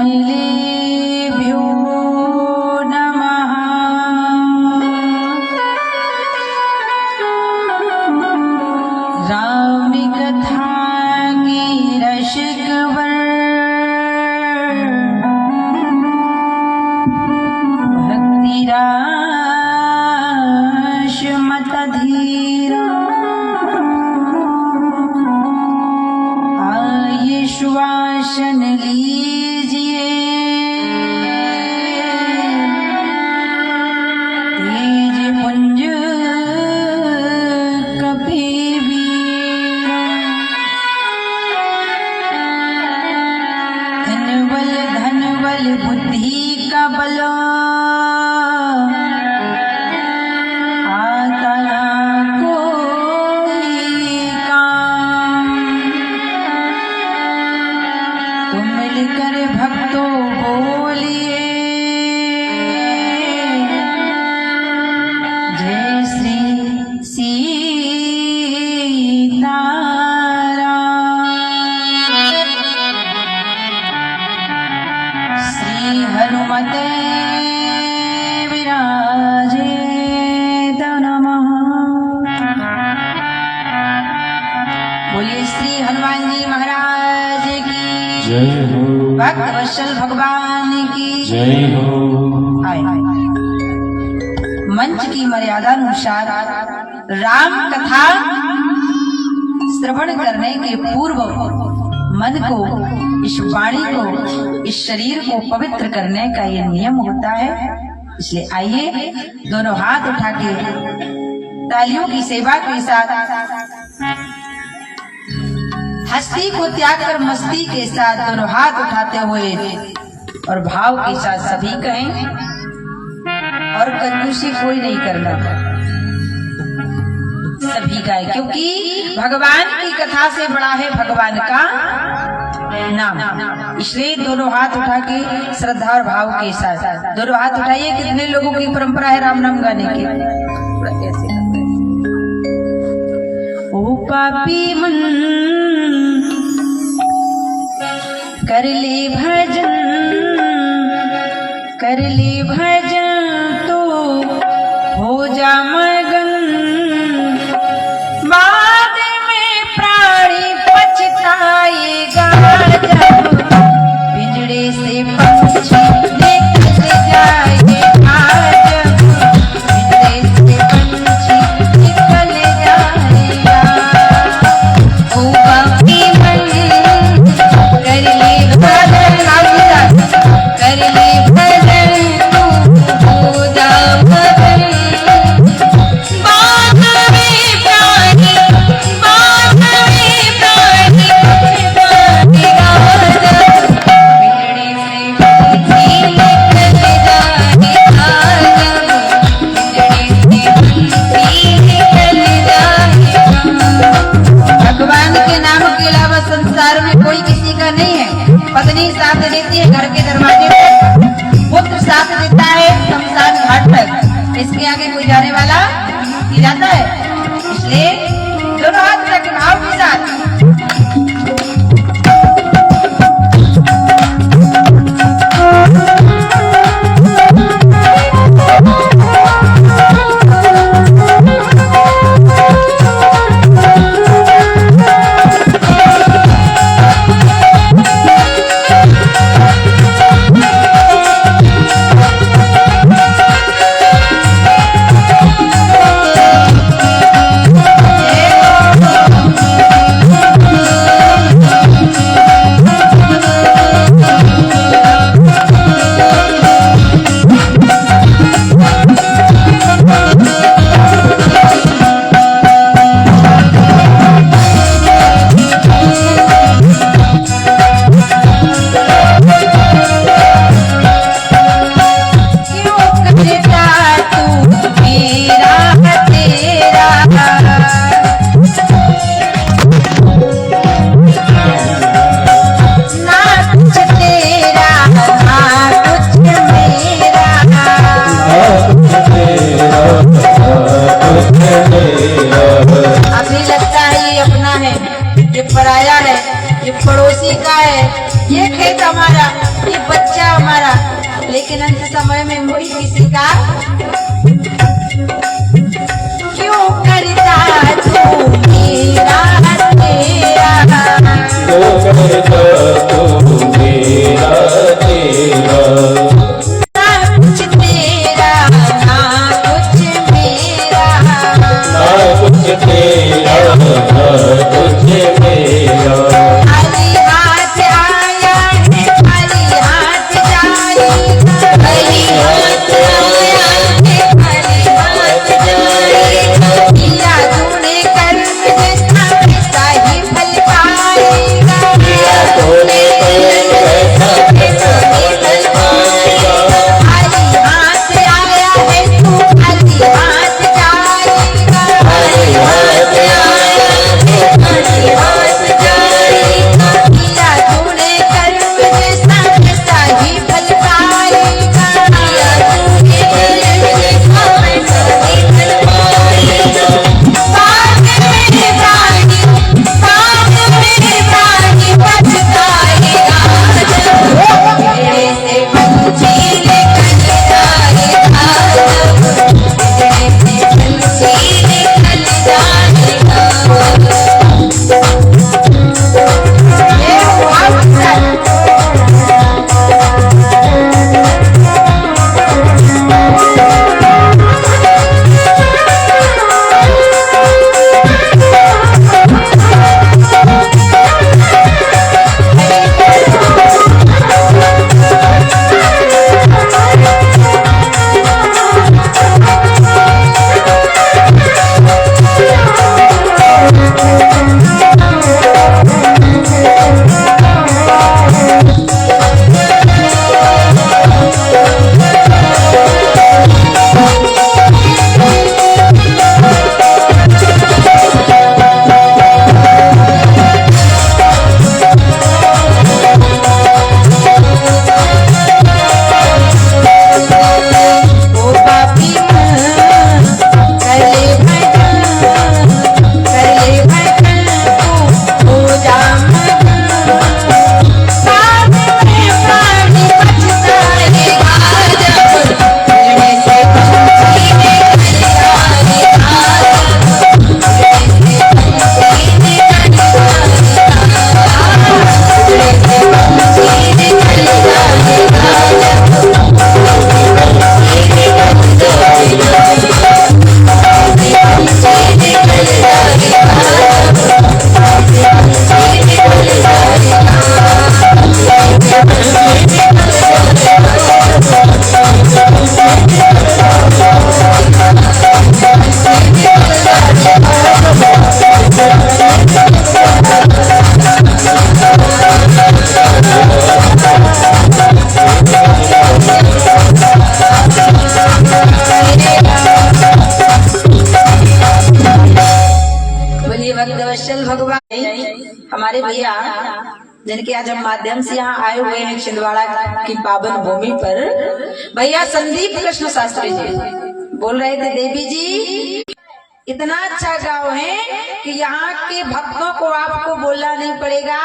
कमलेभ्यो नमः। राम कथा की रसिक भक्ति राश मत धीरा आये श्वासन लीजिए तेज पुंज कभी धन बल बुद्धि का बलो आता ना कोई काम। तुम मिलकर भक्तों बोलिए जय श्री सीताराम। श्री हनुमते विराजेत नमः। बोलिए श्री हनुमान जी महाराज की जय हो। भक्त वत्सल भगवान की जय हो। आए। मंच की मर्यादा अनुसार राम कथा श्रवण करने के पूर्व मन को, इस वाणी को, इस शरीर को पवित्र करने का ये नियम होता है। इसलिए आइए दोनों हाथ उठा के तालियों की सेवा के साथ हस्ती को त्याग कर मस्ती के साथ दोनों हाथ उठाते हुए और भाव के साथ सभी कहें और कंजूसी कोई नहीं करना, सभी गाए, क्योंकि भगवान की कथा से बड़ा है भगवान का नाम। इसलिए दोनों हाथ उठा के श्रद्धा और भाव के साथ दोनों हाथ उठाइए। कितने लोगों की परंपरा है राम नाम गाने की? ओ पापी मन कर ले भजन, कर ले भजन तो हो जा मगन। बाद में प्राणी पछताएगा जब पिंजड़े से पंछी निकल जाएगा, जब पिंजड़े से पंछी निकल जाएगा। ओ पापी मन कर ले भजन, कर ले भजन तू हो जा मगन। बाद में प्राणी पछताएगा जब पिंजड़े से पंछी निकल जाएगा, जब पिंजड़े से पंछी निकल जाएगा। भगवान के नाम के अलावा संसार में कोई किसी का नहीं है। पत्नी साथ देती है घर के दरवाजे पर, पुत्र साथ देता है शमशान घाट तक। इसके आगे कोई जाने वाला नहीं जाता है। इसलिए दोनों हाथ रख भाव के साथ हमारा, लेकिन अंत समय में वही किसी का क्यों करता तू मेरा तेरा, क्यों करता तू मेरा तेरा, ना कुछ तेरा ना कुछ मेरा, ना कुछ तेरा ना कुछ मेरा। खाली हाथ आया है खाली हाथ जाएगा, खाली हाथ आया है खाली हाथ जाएगा, किया तूने कर्म जैसा वैसा ही फल पाएगा, किया तूने कर्म जैसा वैसा ही फल पाएगा, खाली हाथ आया है तू खाली हाथ जाएगा, खाली हाथ आया है खाली हाथ जाएगा, किया तूने कर्म जैसा वैसा ही फल पाएगा, किया तूने कर्म जैसा वैसा ही फल पाएगा। साथ मेरे प्राणी बचताएगा, मेरे से पंछी निकल जाएगा, मेरे से पंछी निकल जाएगा। ये हुआ अवसर। ओ पापी मन कर ले भजन तू हो जा मगन, साथ में प्राणी बचताएगा, जब मेरे से पंछी निकल जाएगा, मेरे से पंछी निकल जाएगा, मेरे से पंछी निकल जाएगा, बोलिए भक्तवत्सल भगवान। हमारे भैया जिनके आज हम माध्यम से यहाँ आए हुए हैं छिंदवाड़ा की पावन भूमि पर, भैया संदीप कृष्ण शास्त्री जी बोल रहे थे, देवी जी इतना अच्छा गाँव है कि यहाँ के भक्तों को आपको बोलना नहीं पड़ेगा।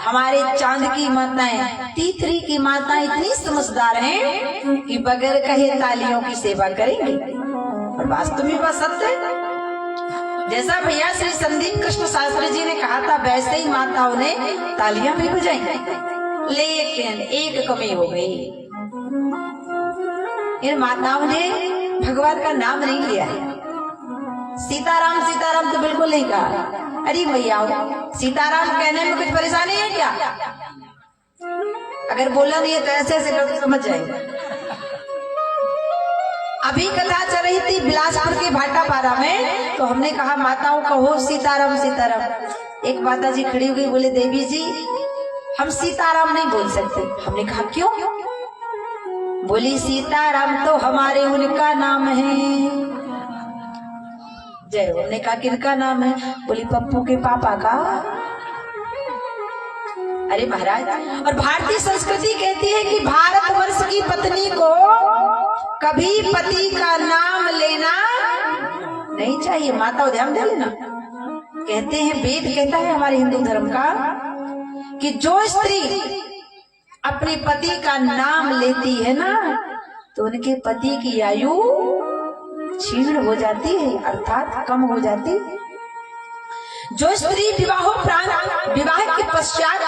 हमारे चांद की माताएं, तीथरी की माताएं इतनी समझदार हैं कि बगैर कहे तालियों की सेवा करेंगे, और वास्तव में वह सत्य है। जैसा भैया श्री संदीप कृष्ण शास्त्री जी ने कहा था, वैसे ही माताओं ने तालियां भी बजाई, लेकिन एक कमी हो गई, इन माताओं ने भगवान का नाम नहीं लिया है। सीताराम सीताराम तो बिल्कुल नहीं कहा। अरे भैया सीताराम कहने में कुछ परेशानी है क्या? अगर बोला नहीं है तो ऐसे ऐसे लोग समझ जाएंगे। अभी कथा चल रही थी बिलासपुर के भाटापारा में, तो हमने कहा माताओं कहो सीताराम सीताराम। एक माता जी खड़ी हो गई, बोले देवी जी हम सीताराम नहीं बोल सकते। हमने कहा क्यों? बोली सीताराम तो हमारे उनका नाम है। जय। हमने कहा किनका नाम है? बोली पप्पू के पापा का। अरे महाराज, और भारतीय संस्कृति कहती है कि भारतवर्ष की पत्नी को कभी पति का नाम लेना नहीं चाहिए। माता ध्यान दे लेना। कहते हैं, वेद कहता है हमारे हिंदू धर्म का कि जो स्त्री अपने पति का नाम लेती है ना, तो उनके पति की आयु क्षीण हो जाती है, अर्थात कम हो जाती है। जो स्त्री विवाह के पश्चात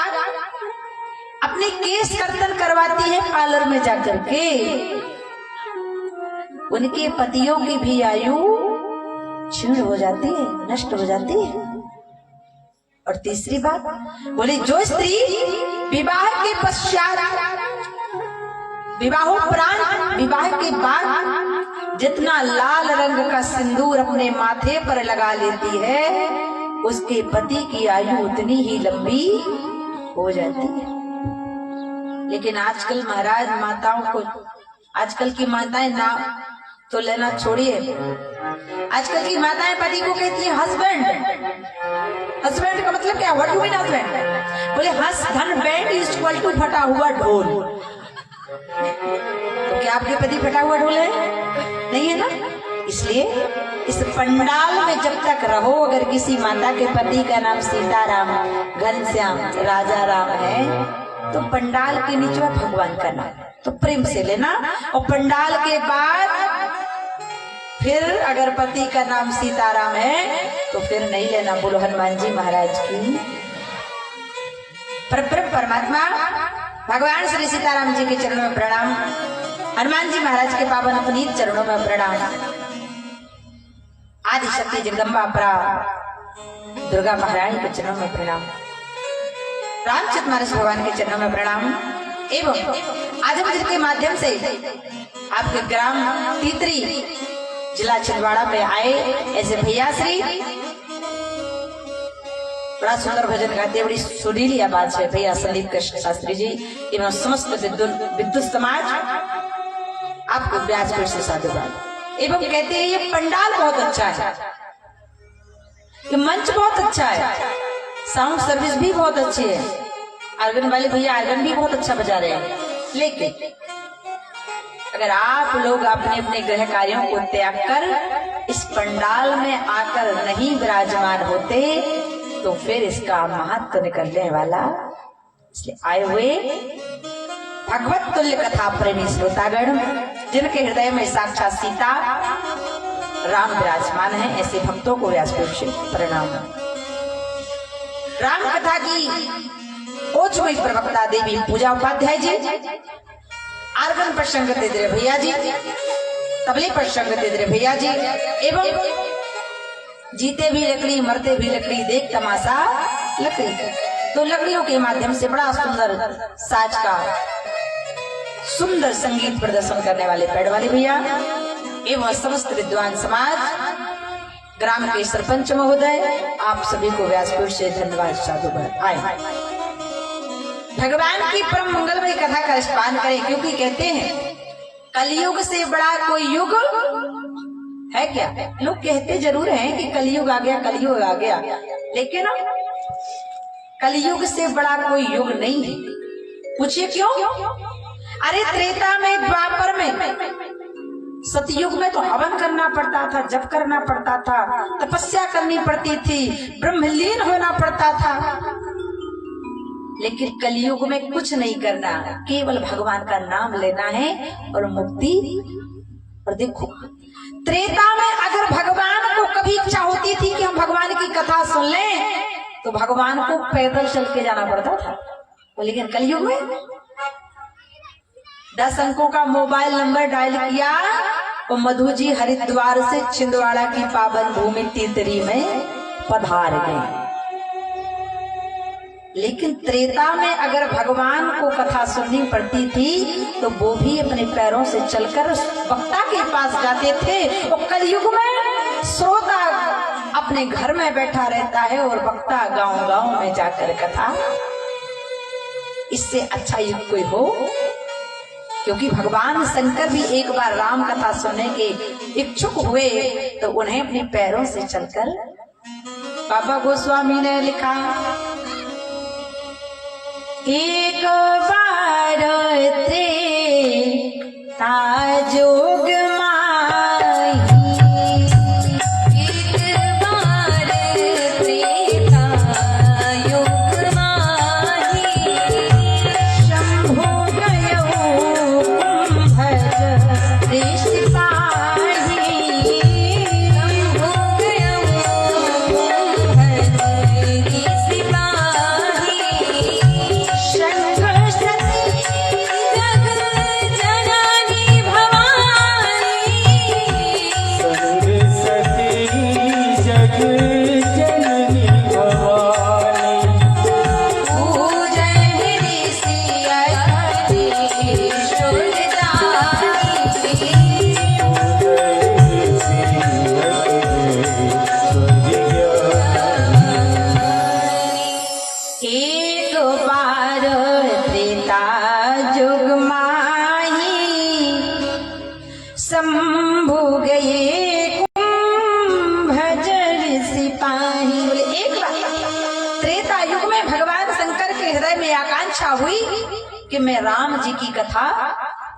अपने केस कर्तन करवाती है पार्लर में जाकर के, उनके पतियों की भी आयु क्षीण हो जाती है, नष्ट हो जाती है। और तीसरी बात बोले, जो स्त्री विवाह के पश्चात विवाह के बाद जितना लाल रंग का सिंदूर अपने माथे पर लगा लेती है, उसके पति की आयु उतनी ही लंबी हो जाती है। लेकिन आजकल महाराज माताओं को, आजकल की माताएं नाम तो लेना छोड़िए, आजकल की माताएं पति को कहती है हस्बैंड। हस्बैंड का मतलब क्या? What you mean husband? बोले धन बैंड इज इक्वल टू फटा हुआ ढोल। तो क्या आपके पति फटा हुआ ढोल है? नहीं है ना। इसलिए इस पंडाल में जब तक रहो, अगर किसी माता के पति का नाम सीताराम, घनश्याम, राजा राम है, तो पंडाल के नीचे भगवान का नाम तो प्रेम से लेना। और पंडाल के बाद फिर अगर पति का नाम सीताराम है तो फिर नहीं लेना। बोलो हनुमान जी महाराज की। परमात्मा भगवान श्री सीताराम जी के चरणों में प्रणाम, हनुमान जी महाराज के पावन पुनीत चरणों में प्रणाम, आदि शक्ति जगदम्बा परा दुर्गा महारानी के चरणों में प्रणाम, रामचंद्र मानस भगवान के चरणों में प्रणाम। एवं आजम के माध्यम से आपके ग्राम तीतरी जिला छिंदवाड़ा में आए ऐसे भैया श्री, बड़ा सुंदर भजन गाते, बड़ी सुरीली आवाज है भैया संदीप कृष्ण शास्त्री जी एवं समस्त विद्युत समाज, आपको व्यासपीठ से साधुवाद। एवं कहते हैं ये पंडाल बहुत अच्छा है, ये मंच बहुत अच्छा है, साउंड सर्विस भी बहुत अच्छी है, आर्गन वाले भैया आर्गन भी बहुत अच्छा बजा रहे हैं। लेकिन अगर आप लोग अपने अपने गृह कार्यों को त्याग कर इस पंडाल में आकर नहीं विराजमान होते तो फिर इसका महत्व निकलने वाला। इसलिए आए हुए भगवत तुल्य कथा प्रेमी श्रोतागण, जिनके हृदय में साक्षात सीता राम विराजमान है, ऐसे भक्तों को व्यासपीठ से प्रणाम। राम कथा की ओछमयी प्रवक्ता देवी पूजा उपाध्याय जी, आर्गन पर संगत दे रहे भैया जी, तबले पर संगत दे रहे भैया जी, एवं जीते भी लकड़ी मरते भी लकड़ी, देख तमाशा लकड़ी, तो लकड़ियों के माध्यम से बड़ा सुंदर साज का सुंदर संगीत प्रदर्शन करने वाले पेड़ वाले भैया एवं समस्त विद्वान समाज, ग्राम के सरपंच महोदय, आप सभी को व्यासपीठ से धन्यवाद साधुवाद। आए भगवान की परम मंगलमय कथा का स्पान करें, क्योंकि कहते हैं कलयुग से बड़ा कोई युग है क्या? लोग कहते जरूर हैं कि कलयुग आ गया, कलयुग आ गया, लेकिन कलयुग से बड़ा कोई युग नहीं है। पूछिए क्यों? अरे त्रेता में, द्वापर में, सतयुग में तो हवन करना पड़ता था, जप करना पड़ता था, तपस्या करनी पड़ती थी, ब्रह्मलीन होना पड़ता था। लेकिन कलयुग में कुछ नहीं करना, केवल भगवान का नाम लेना है और मुक्ति। और देखो त्रेता में अगर भगवान को कभी इच्छा होती थी कि हम भगवान की कथा सुन लें तो भगवान को पैदल चल के जाना पड़ता था। लेकिन कलयुग में 10 अंकों का मोबाइल नंबर डायल किया और मधु जी हरिद्वार से छिंदवाड़ा की पावन भूमि तीतरी में पधार गए। लेकिन त्रेता में अगर भगवान को कथा सुननी पड़ती थी तो वो भी अपने पैरों से चलकर वक्ता के पास जाते थे, और कलयुग में श्रोता अपने घर में बैठा रहता है और वक्ता गांव-गांव में जाकर कथा। इससे अच्छा युग कोई हो? क्योंकि भगवान शंकर भी एक बार राम कथा सुनने के इच्छुक हुए तो उन्हें अपने पैरों से चलकर, बाबा गोस्वामी ने लिखा, एक बार त्रेता जोग माही, एक बार त्रेता योग माही, शंभो कि मैं राम जी की कथा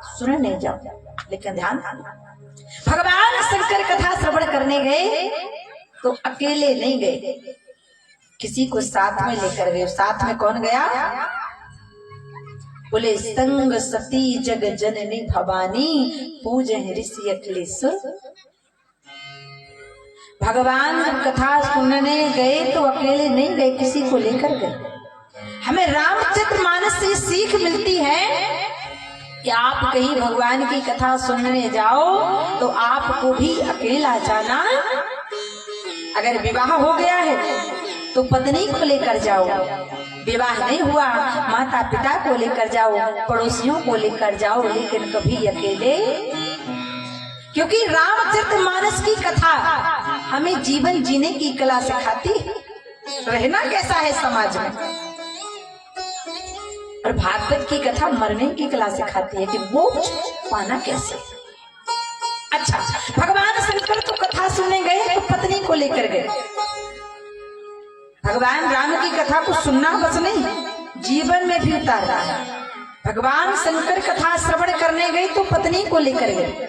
सुनने जाऊं। लेकिन ध्यान, भगवान शंकर कथा श्रवण करने गए तो अकेले नहीं गए, किसी को साथ में लेकर गए। साथ में कौन गया? बोले संग सती जग जननी भवानी पूजन ऋषि अखिलेश्वर। भगवान जब कथा सुनने गए तो अकेले नहीं गए, किसी को लेकर गए। हमें रामचरितमानस से सीख मिलती है कि आप कहीं भगवान की कथा सुनने जाओ तो आपको भी अकेला जाना। अगर विवाह हो गया है तो पत्नी को लेकर जाओ, विवाह नहीं हुआ माता पिता को लेकर जाओ, पड़ोसियों को लेकर जाओ, लेकिन कभी अकेले। क्योंकि रामचरितमानस की कथा हमें जीवन जीने की कला सिखाती है, रहना कैसा है समाज में। और भागवत की कथा मरने की कला सिखाती है कि मोक्ष पाना कैसे। अच्छा, भगवान शंकर तो कथा सुनने गए तो पत्नी को लेकर गए। भगवान राम की कथा को सुनना बस नहीं, जीवन में भी उतारना है। भगवान शंकर कथा श्रवण करने गए तो पत्नी को लेकर गए।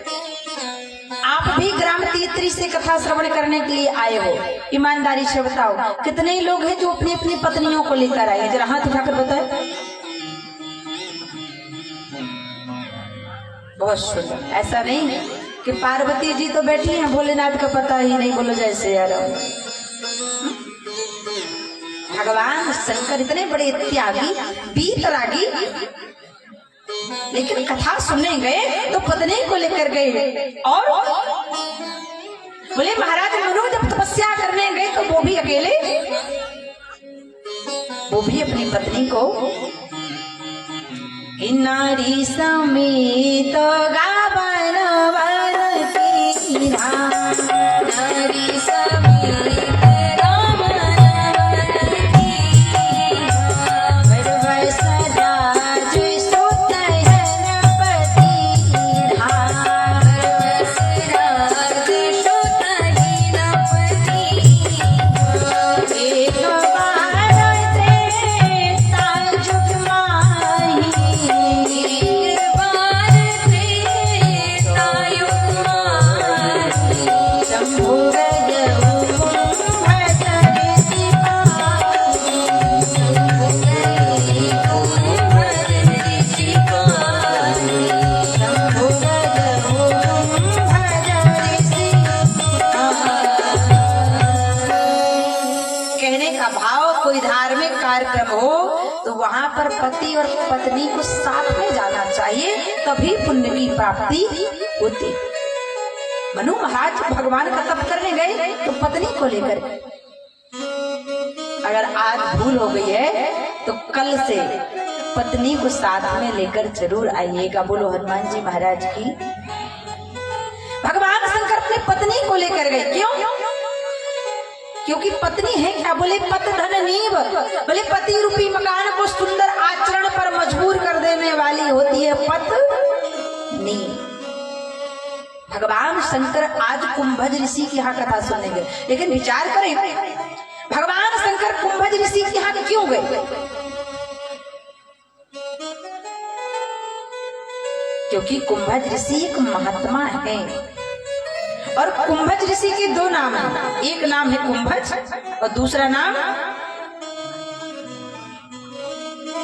आप भी ग्राम तीतरी से कथा श्रवण करने के लिए आए हो, ईमानदारी से बताओ कितने लोग हैं जो अपनी अपनी पत्नियों को लेकर आए हैं? जरा हाथ उठाकर बताए। बहुत सुंदर। ऐसा नहीं है कि पार्वती जी तो बैठी हैं, भोलेनाथ का पता ही नहीं, बोलो जैसे यार। भगवान शंकर इतने बड़े त्यागी वीतरागी, लेकिन कथा सुनने गए तो पत्नी को लेकर गए। और बोले महाराज मनु जब तपस्या करने गए तो वो भी अकेले, वो भी अपनी पत्नी को। नारी समेत गावन वन तीरा, नारी समेत पति और पत्नी को साथ में जाना चाहिए, तभी पुण्य की प्राप्ति होती। मनु महाराज भगवान का तप करने गए तो पत्नी को लेकर। अगर आज भूल हो गई है तो कल से पत्नी को साथ में लेकर जरूर आइएगा। बोलो हनुमान जी महाराज की। भगवान शंकर अपनी पत्नी को लेकर गए। क्यों? क्योंकि पत्नी है क्या? बोले पत धन नींव, बोले पति रूपी मकान को सुंदर आचरण पर मजबूर कर देने वाली होती है पत नींव। भगवान शंकर आज कुंभज ऋषि की यहाँ कथा सुनने गए, लेकिन विचार करें भगवान शंकर कुंभज ऋषि के यहाँ क्यों गए? क्योंकि कुंभज ऋषि एक महात्मा है। और कुंभज ऋषि के दो नाम हैं, एक नाम है कुंभज और दूसरा नाम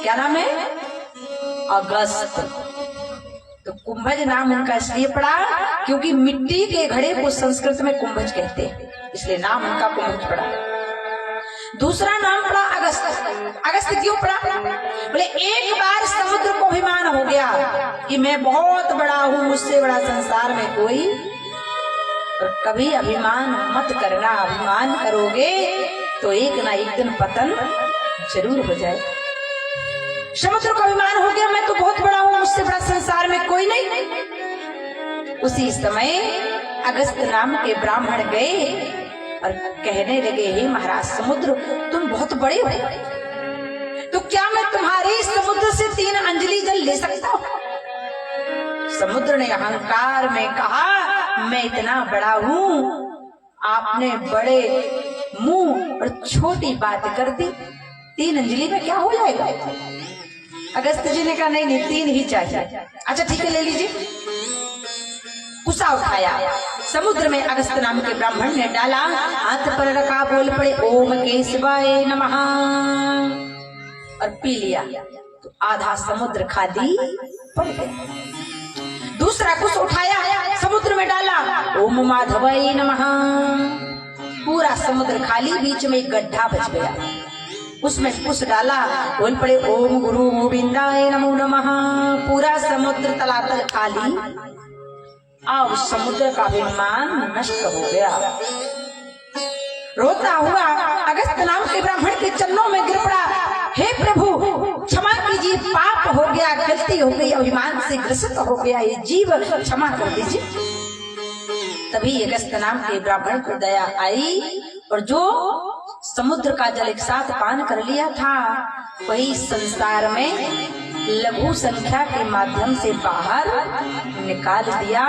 क्या नाम है? अगस्त। तो कुंभज नाम उनका इसलिए पड़ा क्योंकि मिट्टी के घड़े को संस्कृत में कुंभज कहते हैं, इसलिए नाम उनका कुंभज पड़ा। दूसरा नाम पड़ा अगस्त। अगस्त क्यों पड़ा? बोले एक बार समुद्र को अभिमान हो गया कि मैं बहुत बड़ा हूं, मुझसे बड़ा संसार में कोई। और कभी अभिमान मत करना, अभिमान करोगे तो एक ना एक दिन पतन जरूर हो जाए। समुद्र को अभिमान हो गया मैं तो बहुत बड़ा हूं, मुझसे बड़ा संसार में कोई नहीं। उसी समय अगस्त नाम के ब्राह्मण गए और कहने लगे, हे महाराज समुद्र तुम बहुत बड़े हो, तो क्या मैं तुम्हारे समुद्र से 3 अंजलि जल ले सकता हूं? समुद्र ने अहंकार में कहा, मैं इतना बड़ा हूं, आपने बड़े मुंह और छोटी बात कर दी, 3 अंजलि में क्या हो जाएगा? अगस्त जी ने कहा नहीं नहीं 3 ही चाहिए। अच्छा ठीक है ले लीजिए। कुसा उठाया, समुद्र में अगस्त नाम के ब्राह्मण ने डाला, हाथ पर रखा, बोल पड़े ओम केशवाय नमः और पी लिया तो आधा समुद्र खाली पड़ गया। दूसरा कुछ उठाया, समुद्र में डाला, ओम माधवाय नमः, पूरा समुद्र खाली, बीच में एक गड्ढा बच गया, उसमें कुछ डाला, बोल पड़े ओम गुरु गोविंदाय नमो नमः, पूरा समुद्र तलातल खाली। अब समुद्र का अभिमान नष्ट हो गया। रोता हुआ अगस्त नाम के ब्राह्मण के चरणों में गिर पड़ा, हे प्रभु क्षमा कीजिए, पाप हो गया, गलती हो गई, अभिमान से ग्रसित हो गया, ये जीव क्षमा कर दीजिए। तभी अगस्त नाम के ब्राह्मण को दया आई और जो समुद्र का जल एक साथ पान कर लिया था वही संसार में लघु संख्या के माध्यम से बाहर निकाल दिया।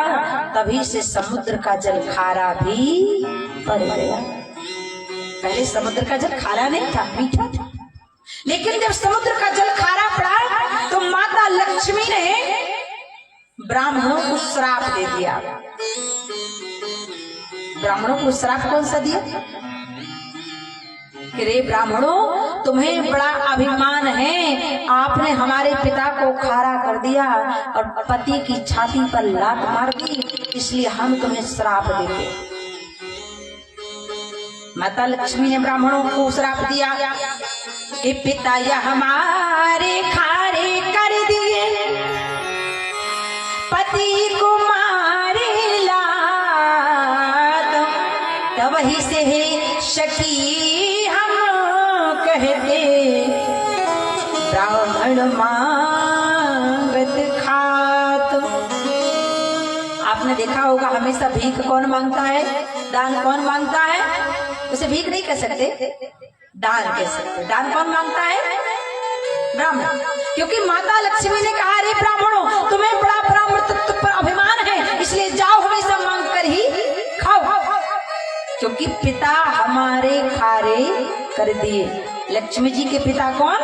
तभी से समुद्र का जल खारा भी पड़ गया। पहले समुद्र का जल खारा नहीं था, मीठा था, लेकिन जब समुद्र का जल खारा पड़ा तो माता लक्ष्मी ने ब्राह्मणों को श्राप दे दिया। ब्राह्मणों को श्राप कौन सा दिया? कि रे ब्राह्मणों तुम्हें बड़ा अभिमान है, आपने हमारे पिता को खारा कर दिया और पति की छाती पर लात मार दी, इसलिए हम तुम्हें श्राप देते। माता लक्ष्मी ने ब्राह्मणों को श्राप दिया कि पिता या हमारे खारे कर दिए, पति को मारे लात, तो वही से है शकी कहते ब्राह्मण मांगत खात। आपने देखा होगा हमेशा भीख कौन मांगता है, दान कौन मांगता है? उसे भीख नहीं कह सकते, दान कह सकते। दान कौन मांगता है? ब्राह्मण। क्योंकि माता लक्ष्मी ने कहा रे ब्राह्मणों तुम्हें बड़ा ब्राह्मण तत्व पर अभिमान है, इसलिए जाओ हमेशा मांग कर ही खाओ, क्योंकि पिता हमारे खारे कर दिए। लक्ष्मी जी के पिता कौन?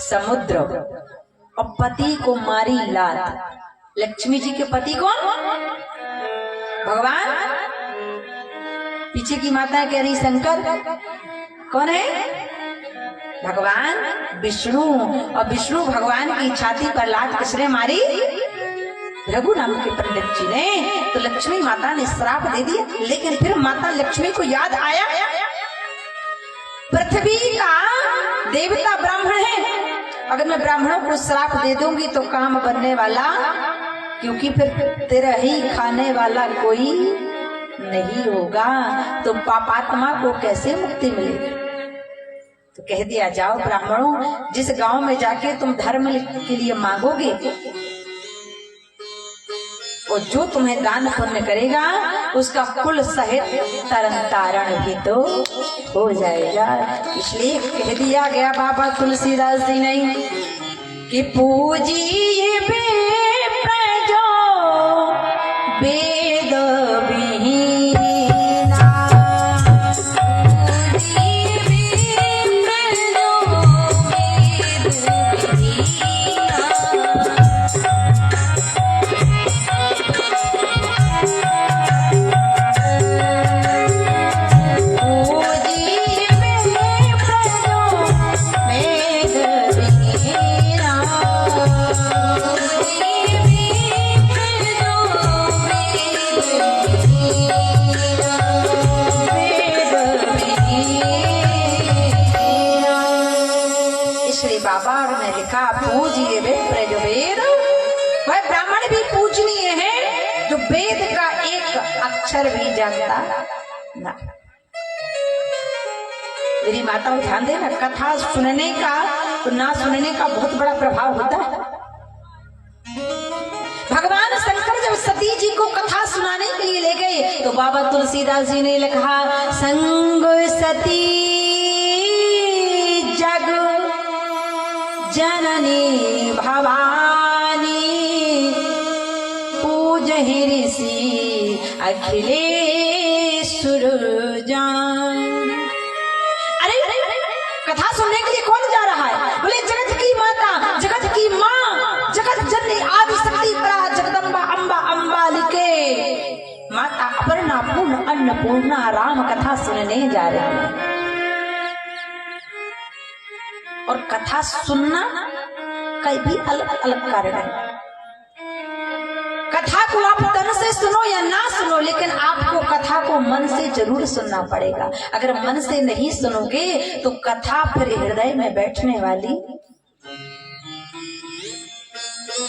समुद्र। और पति को मारी लात। लक्ष्मी जी के पति कौन? भगवान। पीछे की माता कह रही शंकर। कौन है? भगवान विष्णु। और विष्णु भगवान की छाती पर लात किसने मारी? रघु नाम के पंडित जी ने। तो लक्ष्मी माता ने श्राप दे दिया, लेकिन फिर माता लक्ष्मी को याद आया पृथ्वी का देवता ब्राह्मण है, अगर मैं ब्राह्मणों को श्राप दे दूंगी तो काम बनने वाला, क्योंकि फिर तेरा ही खाने वाला कोई नहीं होगा, तो पापात्मा को कैसे मुक्ति मिलेगी? तो कह दिया जाओ ब्राह्मणों, जिस गांव में जाके तुम धर्म के लिए मांगोगे और जो तुम्हें दान पुण्य करेगा उसका कुल सहित तरन तारण भी तो हो जाएगा। इसलिए कह दिया गया बाबा तुलसीदास जी ने कि पूजिए प्रजो वेद विहीना, बाबा ने लिखा पूजिए वेद। वह ब्राह्मण भी पूजनीय है जो वेद का एक अक्षर भी जानता ना। मेरी माताओं ध्यान देना, कथा सुनने का तो ना सुनने का बहुत बड़ा प्रभाव होता है। भगवान शंकर जब सती जी को कथा सुनाने के लिए ले गए तो बाबा तुलसीदास जी ने लिखा संग सती जग जननी भवानी पूज ऋषि अखिलेश्वर जान। अरे कथा सुनने के लिए कौन जा अन्नपूर्णा राम कथा सुनने जा रहे हैं। और कथा सुनना का भी अलग अलग कारण है। कथा को आप तन से सुनो या ना सुनो, लेकिन आपको कथा को मन से जरूर सुनना पड़ेगा। अगर मन से नहीं सुनोगे तो कथा फिर हृदय में बैठने वाली।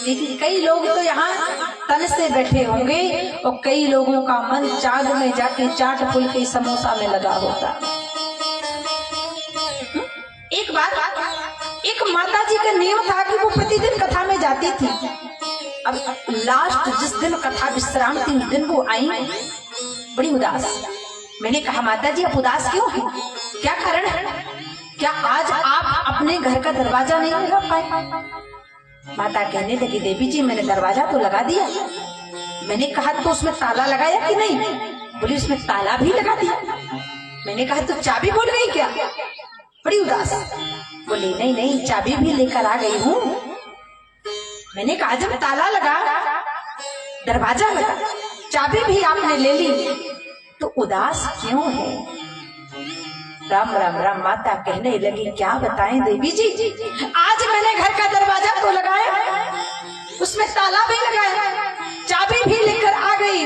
लेकिन कई लोग तो यहाँ तन से बैठे होंगे और कई लोगों का मन चांद में जाके चाट फुल के समोसा में लगा होता। एक बार एक माता जी का नियम था कि वो प्रतिदिन कथा में जाती थी। अब लास्ट जिस दिन कथा विश्राम थी उस दिन वो आई बड़ी उदास। मैंने कहा माता जी आप उदास क्यों हैं? क्या कारण है? क्या आज आप अपने घर का दरवाजा नहीं लगा पाए? माता कहने लगी देवी जी मैंने दरवाजा तो लगा दिया। मैंने कहा तो उसमें ताला लगाया कि नहीं? बोली उसमें ताला भी लगा दिया। मैंने कहा तो चाबी भूल गई क्या? बड़ी उदास। बोली नहीं नहीं चाबी भी लेकर आ गई हूँ। मैंने कहा जब ताला लगा, दरवाजा लगा, चाबी भी आपने ले ली तो उदास क्यों है? राम राम राम। माता कहने लगी क्या बताएं देवी जी, आज मैंने घर का दरवाजा तो लगाया, उसमें ताला भी लगाया, चाबी भी लेकर आ गई,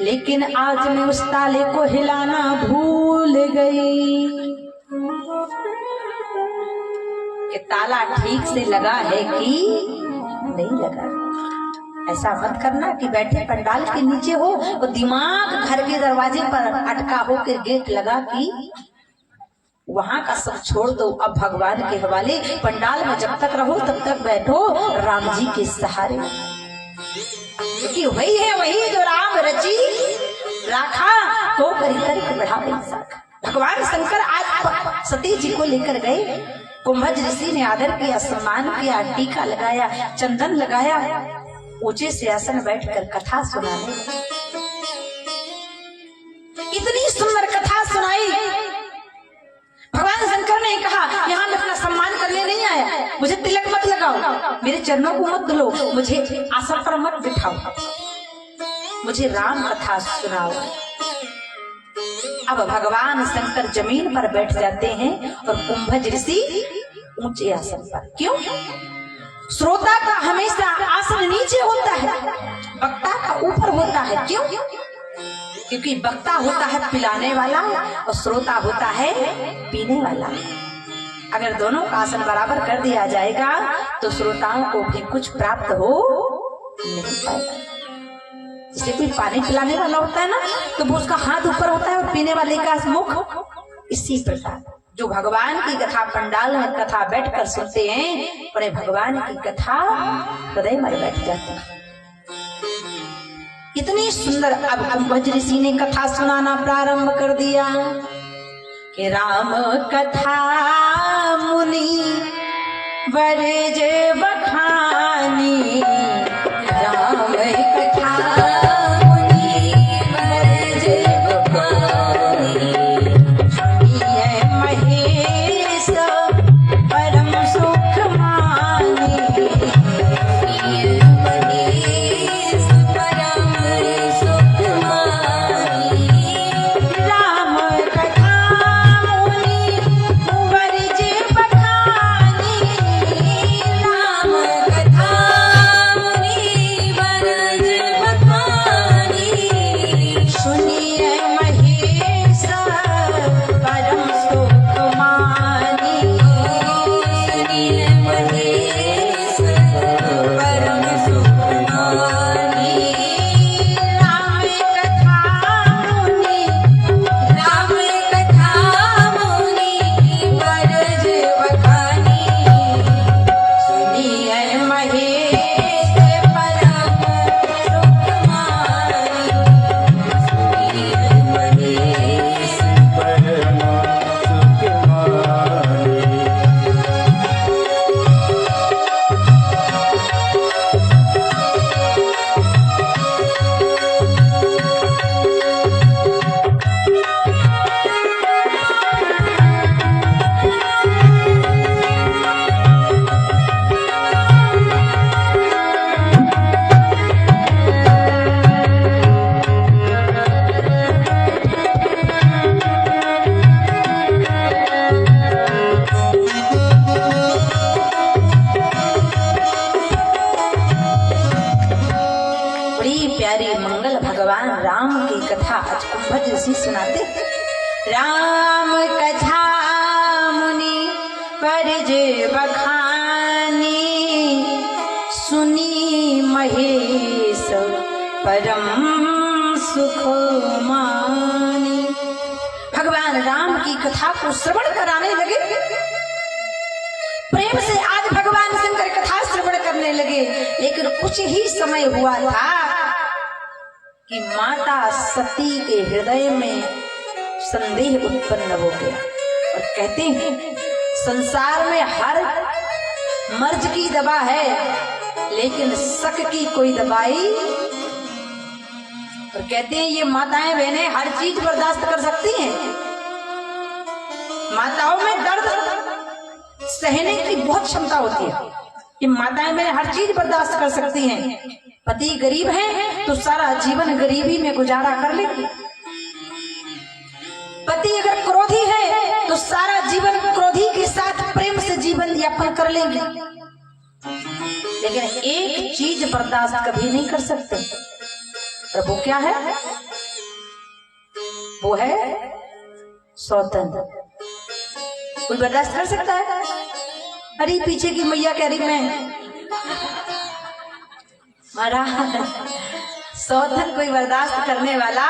लेकिन आज मैं उस ताले को हिलाना भूल गई कि ताला ठीक से लगा है कि नहीं लगा। ऐसा मत करना कि बैठे पंडाल के नीचे हो और दिमाग घर के दरवाजे पर अटका हो के गेट लगा कि वहां का सब छोड़ दो, अब भगवान के हवाले। पंडाल में जब तक रहो तब तक बैठो राम जी के सहारे, क्योंकि वही है वही जो राम रची राखा को परितर्क बढ़ावे सका। भगवान शंकर आज सती जी को लेकर गए। कुंभज ऋषि ने आदर किया, सम्मान किया, टीका लगाया, चंदन लगाया, ऊंचे से आसन बैठकर कथा सुनाने। इतनी सुंदर कथा सुनाई। भगवान शंकर ने कहा यहाँ मैं अपना सम्मान करने नहीं आया, मुझे तिलक मत लगाओ, मेरे चरणों को मत धुलो, मुझे आसन पर मत बिठाओ, मुझे राम कथा सुनाओ। अब भगवान शंकर जमीन पर बैठ जाते हैं और कुंभज ऋषि ऊंचे आसन पर। क्यों? श्रोता का हमेशा आसन नीचे होता है, वक्ता का ऊपर होता है। क्यों? क्योंकि वक्ता होता है पिलाने वाला और श्रोता होता है पीने वाला। अगर दोनों का आसन बराबर कर दिया जाएगा तो श्रोताओं को भी कुछ प्राप्त हो नहीं पाएगा। जैसे कोई पानी पिलाने वाला होता है ना, तो वो उसका हाथ ऊपर होता है और पीने वाले का मुख। इसी प्रकार जो भगवान की कथा पंडाल में कथा बैठकर सुनते हैं, बड़े भगवान की कथा हृदय में बैठ जाती है। इतनी सुंदर। अब कुंभज ऋषि ने कथा सुनाना प्रारंभ कर दिया कि राम कथा मुनि बरज बखानी, राम कथा मुनि बरज बखानी, ये महेश परम सुख मानी, ये महेश परम सुख मानी, राम कथा मुनि बरज बखानी, राम कथा मुनि बरज बखानी, सुनिए महेश परम सुख मानी, सुनिए महेश परम सुख मानी, राम कथा मुनि बरज बखानी, सुनिए महेश परम सुख मानी, सुनिए महेश परम सुख मानी। ऋषि सुनाते, राम कथा मुनि परज बखानी, सुनी महेश परम सुख मानी। भगवान राम की कथा को श्रवण कराने लगे। प्रेम से आज भगवान शंकर कथा श्रवण करने लगे। लेकिन कुछ ही समय हुआ था कि माता सती के हृदय में संदेह उत्पन्न हो गया। और कहते हैं संसार में हर मर्ज की दवा है, लेकिन शक की कोई दवाई। और कहते हैं ये माताएं बहनें हर चीज बर्दाश्त कर सकती हैं। माताओं में दर्द सहने की बहुत क्षमता होती है कि माताएं बहनें हर चीज बर्दाश्त कर सकती हैं। पति गरीब है तो सारा जीवन गरीबी में गुजारा कर लेगी। पति अगर क्रोधी है तो सारा जीवन क्रोधी के साथ प्रेम से जीवन यापन कर लेगी। लेकिन एक चीज बर्दाश्त कभी नहीं कर सकते, और वो क्या है? वो है सौतन। कोई बर्दाश्त कर सकता है? अरे पीछे की मैया कह रही मैं महाराज, सौतन कोई बर्दाश्त करने वाला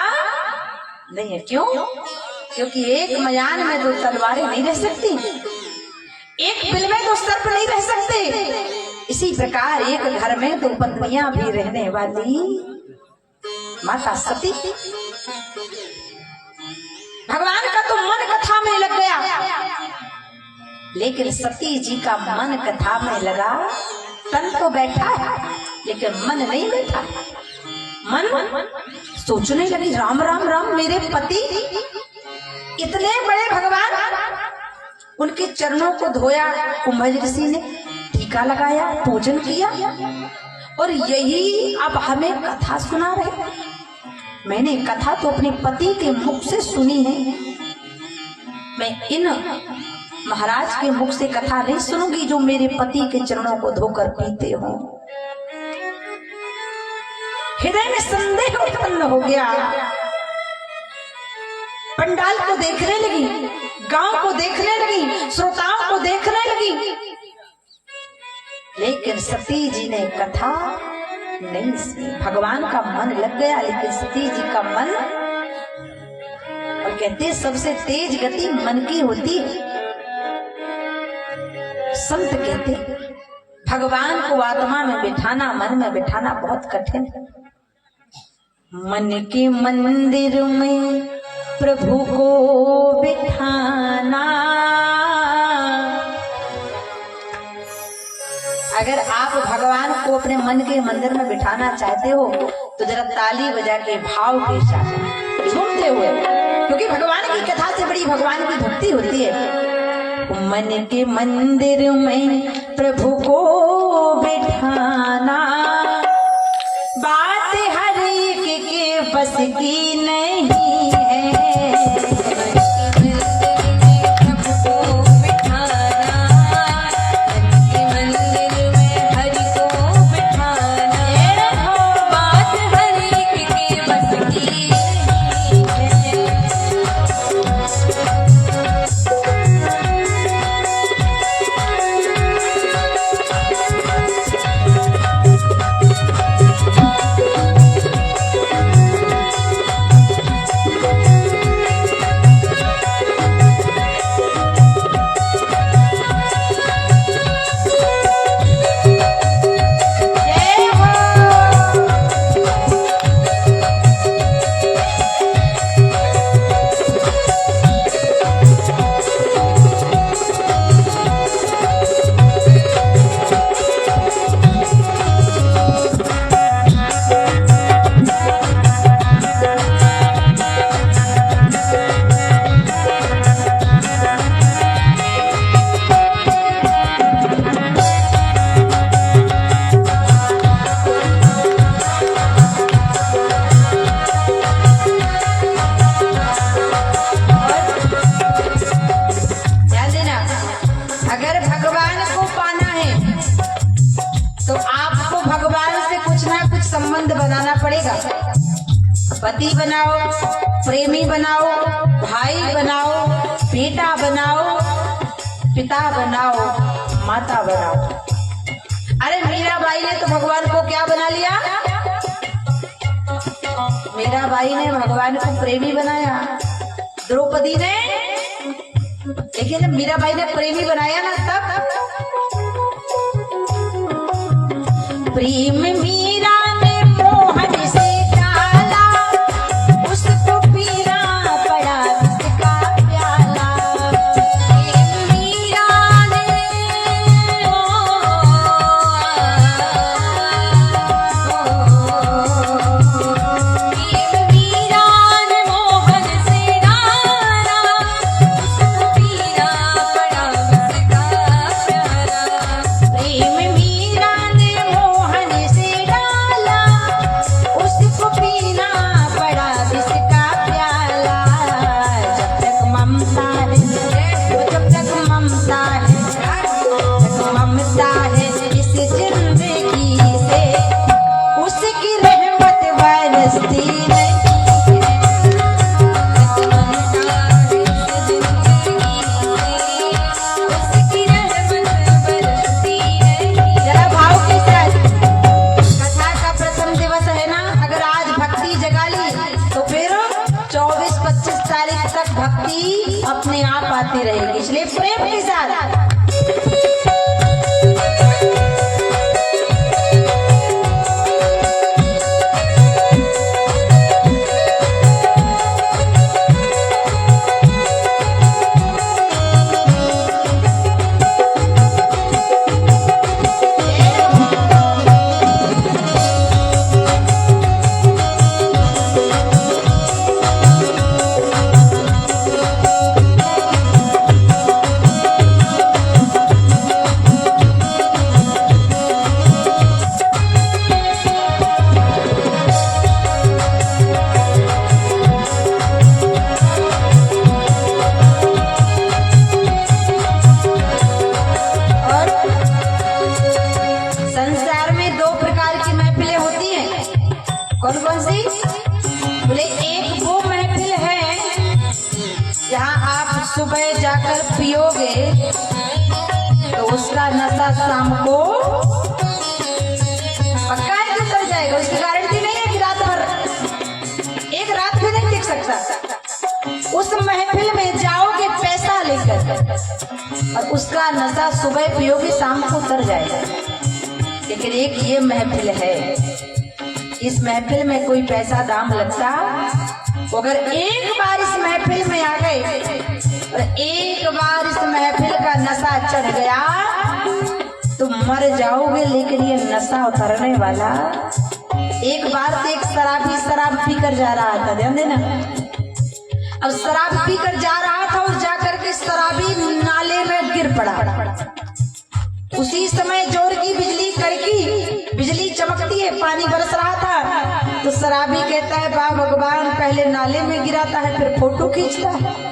नहीं है। क्यों? क्योंकि एक मयान में दो तलवारें नहीं रह सकती, एक बिल में दो सर्प नहीं रह सकते। इसी प्रकार एक घर में दो पत्नियां भी रहने वाली माता सती। भगवान का तो मन कथा में लग गया, लेकिन सती जी का मन कथा में लगा। तन तो बैठा है लेकिन मन नहीं बैठा। मन सोचने लगी राम राम राम, मेरे पति इतने बड़े भगवान, उनके चरणों को धोया कुंभज ऋषि ने, टीका लगाया, पूजन किया, और यही अब हमें कथा सुना रहे। मैंने कथा तो अपने पति के मुख से सुनी है, मैं इन महाराज के मुख से कथा नहीं सुनूंगी जो मेरे पति के चरणों को धोकर पीते हो। हृदय में संदेह उत्पन्न हो गया। पंडाल को देखने लगी, गांव को देखने लगी, श्रोताओं को देखने लगी, लेकिन सती जी ने कथा नहीं सुनी। भगवान का मन लग गया, लेकिन सती जी का मन, और कहते सबसे तेज गति मन की होती है। संत कहते भगवान को आत्मा में बिठाना, मन में बिठाना बहुत कठिन है। मन के मंदिर में प्रभु को बिठाना। अगर आप भगवान को अपने मन के मंदिर में बिठाना चाहते हो तो जरा ताली बजा के भाव के साथ झूमते हुए, क्योंकि भगवान की कथा से बड़ी भगवान की भक्ति होती है। मन के मंदिर में प्रभु को बिठाना, बात हर एक के बस की नहीं है। पति बनाओ, प्रेमी बनाओ, भाई बनाओ, बेटा बनाओ, पिता बनाओ, माता बनाओ। अरे मीराबाई ने तो भगवान को क्या बना लिया? मीराबाई ने भगवान को प्रेमी बनाया। द्रौपदी ने, लेकिन जब मीराबाई ने प्रेमी बनाया ना तब प्रेम मीरा ने मोहन से डाला, उसको पीना पड़ा उसका प्याला। प्रेम मीरा ने मोहन से डाला, उसको पीना पड़ा उसका प्याला। प्रेम मीरा ने मोहन से डाला, उसको पीना पड़ा इसका प्याला। जब तक ममता है, जब तक ममता है, ममता है इस जिंदगी से, उसकी रहमत बरसती नहीं। जरा भाव के साथ कथा का प्रथम दिवस है ना, अगर आज भक्ति जगा ली तो फिर 24-25 तारीख तक भक्ति अपने आप आती रहेगी, इसलिए प्रेम के साथ। संसार में दो प्रकार की महफिलें होती हैं। कौन कौन सी? बोले एक वो महफिल है जहाँ आप सुबह जाकर पियोगे तो उसका नशा शाम को पक्का है कि उतर जाएगा, उसकी गारंटी नहीं है कि रात भर, एक रात भी नहीं टिक सकता। उस महफिल में जाओगे पैसा लेकर और उसका नशा सुबह पियोगे शाम को उतर जाएगा। लेकिन एक ये महफिल है, इस महफिल में कोई पैसा दाम लगता, अगर एक बार इस महफिल में आ गए और एक बार इस महफिल का नशा चढ़ गया तो मर जाओगे, लेकिन ये नशा उतरने वाला। एक बार तो एक शराबी शराब पीकर जा रहा था, ध्यान देना। अब शराब पीकर जा रहा था और जाकर के शराबी नाले में गिर पड़ा। उसी समय जोर की बिजली कड़की, बिजली चमकती है, पानी बरस रहा था। तो शराबी कहता है, वाह भगवान, पहले नाले में गिराता है फिर फोटो खींचता है।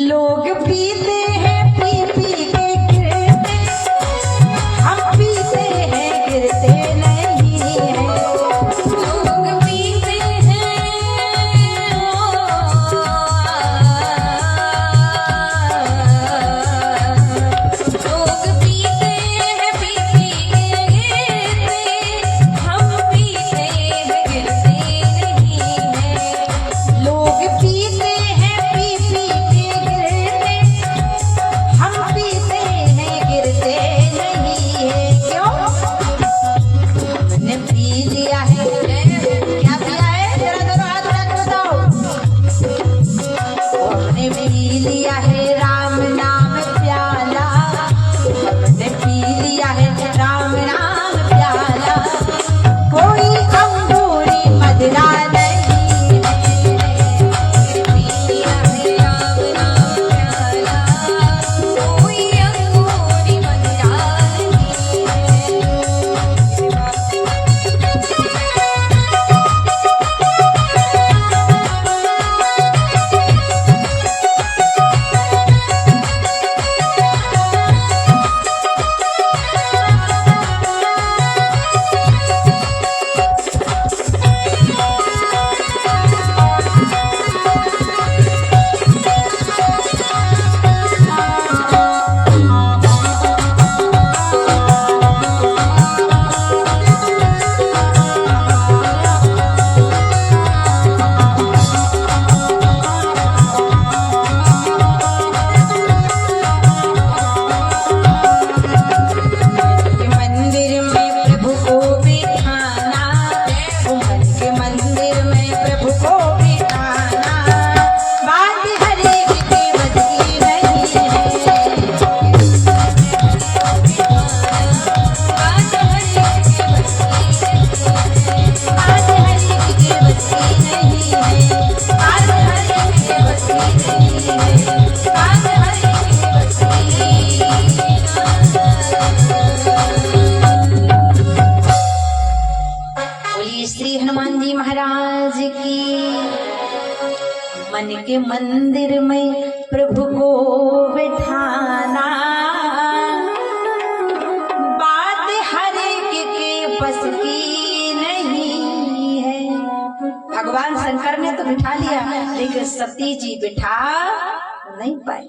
लोग पीते हैं पी पी के गिरते, हम पीते हैं गिरते नहीं हैं। लोग पीते हैं, लोग पीते हैं पी पी के गिरते, हम पीते हैं गिरते नहीं हैं। लोग पीते हैं पी पी के गिरते, हम के मंदिर में प्रभु को बिठाना, बात हर एक के बस की नहीं है। भगवान शंकर ने तो बिठा लिया, लेकिन सती जी बिठा नहीं पाई।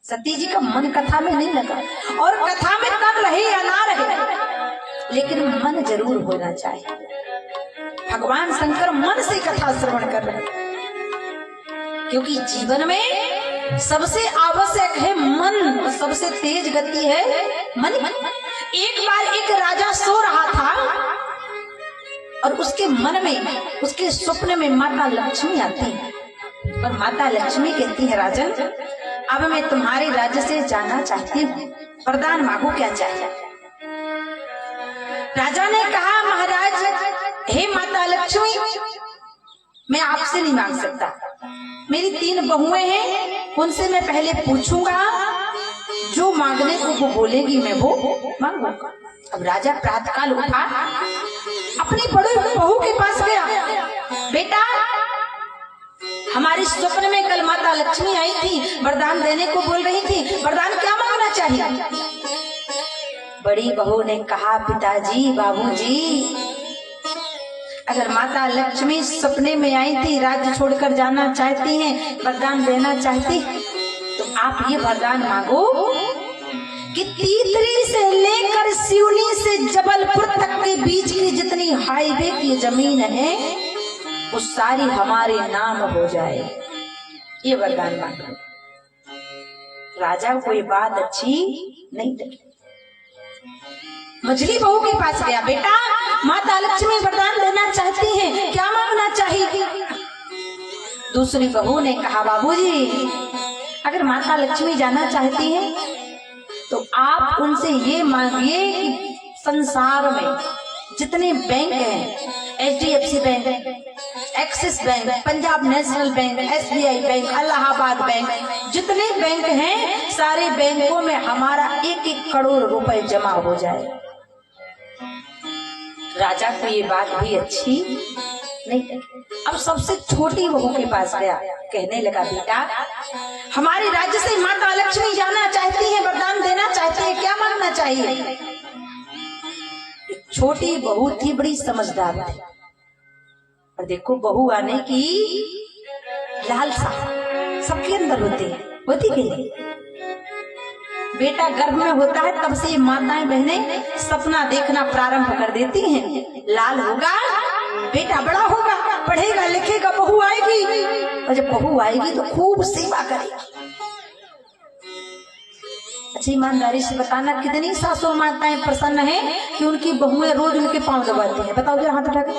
सती जी का मन कथा में नहीं लगा, और कथा में तब रहे या ना रहे, लेकिन मन जरूर होना चाहिए। भगवान शंकर मन से कथा श्रवण कर रहे हैं, क्योंकि जीवन में सबसे आवश्यक है मन, सबसे तेज गति है मन। एक बार एक राजा सो रहा था और उसके मन में, उसके स्वप्न में माता लक्ष्मी आती है, और माता लक्ष्मी कहती है, राजन अब मैं तुम्हारे राज्य से जाना चाहती हूँ, वरदान मांगो, क्या चाहिए। राजा ने कहा, महाराज हे माता लक्ष्मी, मैं आपसे नहीं मांग सकता, मेरी 3 बहुएं हैं, उनसे मैं पहले पूछूंगा, जो मांगने को वो बोलेगी मैं वो मांगूंगा। अब राजा प्रातःकाल उठा, अपनी बड़ी बहू के पास गया, बेटा हमारे स्वप्न में कल माता लक्ष्मी आई थी, वरदान देने को बोल रही थी, वरदान क्या मांगना चाहिए। बड़ी बहू ने कहा, पिताजी बाबूजी, अगर माता लक्ष्मी सपने में आई थी, राज्य छोड़कर जाना चाहती हैं, वरदान देना चाहती, तो आप ये वरदान मांगो कि तीतरी से लेकर सिवनी से जबलपुर तक के बीच की जितनी हाईवे की जमीन है वो सारी हमारे नाम हो जाए, ये वरदान मांगो। राजा को ये बात अच्छी नहीं लगी, मझली बहू के पास गया, बेटा माता लक्ष्मी वरदान देना चाहती हैं, क्या मांगना चाहिए। दूसरी बहू ने कहा, बाबूजी अगर माता लक्ष्मी जाना चाहती है तो आप उनसे ये मांगिए कि संसार में जितने बैंक हैं, HDFC bank, axis bank, Punjab national bank, SBI bank, Allahabad bank, जितने बैंक हैं सारे बैंकों में हमारा 1-1 करोड़ रुपए जमा हो जाए। राजा को ये बात भी अच्छी नहीं लगी। अब सबसे छोटी बहू के पास गया, कहने लगा, बेटा हमारे राज्य से माता लक्ष्मी जाना चाहती है, वरदान देना चाहती है, क्या मांगना चाहिए। छोटी बहू थी, बड़ी समझदार थी, और देखो बहू आने की लालसा सबके अंदर होती गई। बेटा गर्भ में होता है तब से माताएं बहनें सपना देखना प्रारंभ कर देती हैं, लाल होगा बेटा, बड़ा होगा, पढ़ेगा लिखेगा, बहू आएगी, और जब बहू आएगी तो खूब सेवा करेगी। अच्छी ईमानदारी से बताना, कितनी सासू माताएं प्रसन्न हैं कि उनकी बहुएं रोज उनके पांव दबाती हैं। बताओ जरा, हाथ उठा के।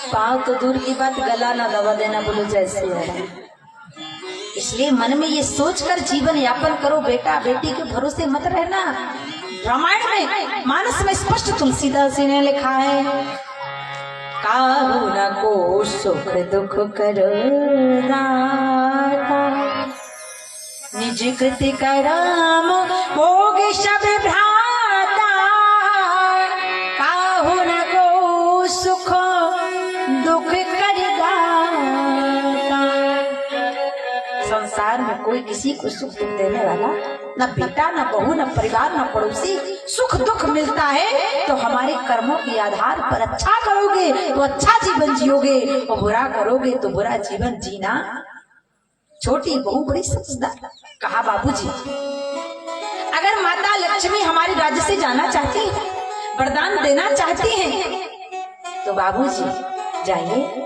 पांव तो दूर की बात, गला ना दबा देना, बोलो जैसे है। इसलिए मन में ये सोचकर जीवन यापन करो, बेटा बेटी के भरोसे मत रहना। रामायण में मानस में स्पष्ट तुलसीदास जी ने लिखा है, काहू न को सुख दुख करो दाता, निज कृति करम भोग सब भ्राता, काहू न को सुख दुख कर दाता। संसार में कोई किसी को सुख दुख देने वाला न बेटा, न बहू, न परिवार, न पड़ोसी। सुख दुख मिलता है तो हमारे कर्मों के आधार पर। अच्छा करोगे तो अच्छा जीवन जियोगे, और बुरा करोगे तो बुरा जीवन जीना। छोटी बहू बड़ी समझदार, कहा बाबूजी अगर माता लक्ष्मी हमारे राज्य से जाना चाहती है, वरदान देना चाहती हैं, तो बाबूजी जाइए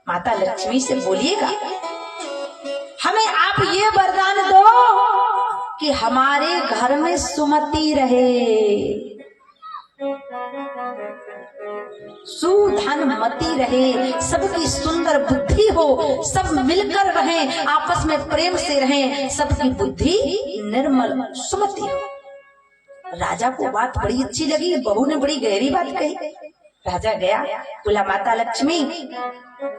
माता लक्ष्मी से बोलिएगा, हमें आप ये वरदान दो कि हमारे घर में सुमति रहे, सुधनमती रहे, सबकी सुंदर बुद्धि हो, सब मिलकर रहें, आपस में प्रेम से रहें, सबकी बुद्धि निर्मल सुमति हो। राजा को बात बड़ी अच्छी लगी, बहू ने बड़ी गहरी बात कही। राजा गया, बोला माता लक्ष्मी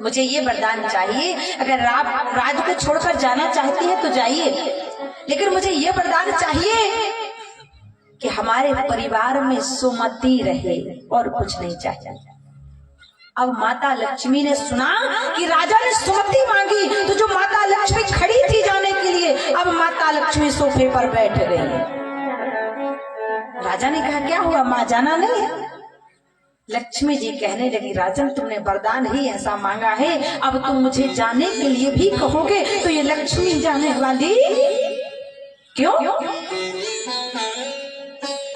मुझे ये वरदान चाहिए, अगर आप राज को छोड़कर जाना चाहती है तो जाइए, लेकिन मुझे ये वरदान चाहिए कि हमारे परिवार में सुमति रहे और कुछ नहीं चाहिए। अब माता लक्ष्मी ने सुना कि राजा ने सुमति मांगी, तो जो माता लक्ष्मी खड़ी थी जाने के लिए, अब माता लक्ष्मी सोफे पर बैठ गई। राजा ने कहा क्या हुआ मां, जाना नहीं है? लक्ष्मी जी कहने लगी राजन तुमने वरदान ही ऐसा मांगा है, अब तुम मुझे जाने के लिए भी कहोगे तो ये लक्ष्मी जाने वाली क्यों?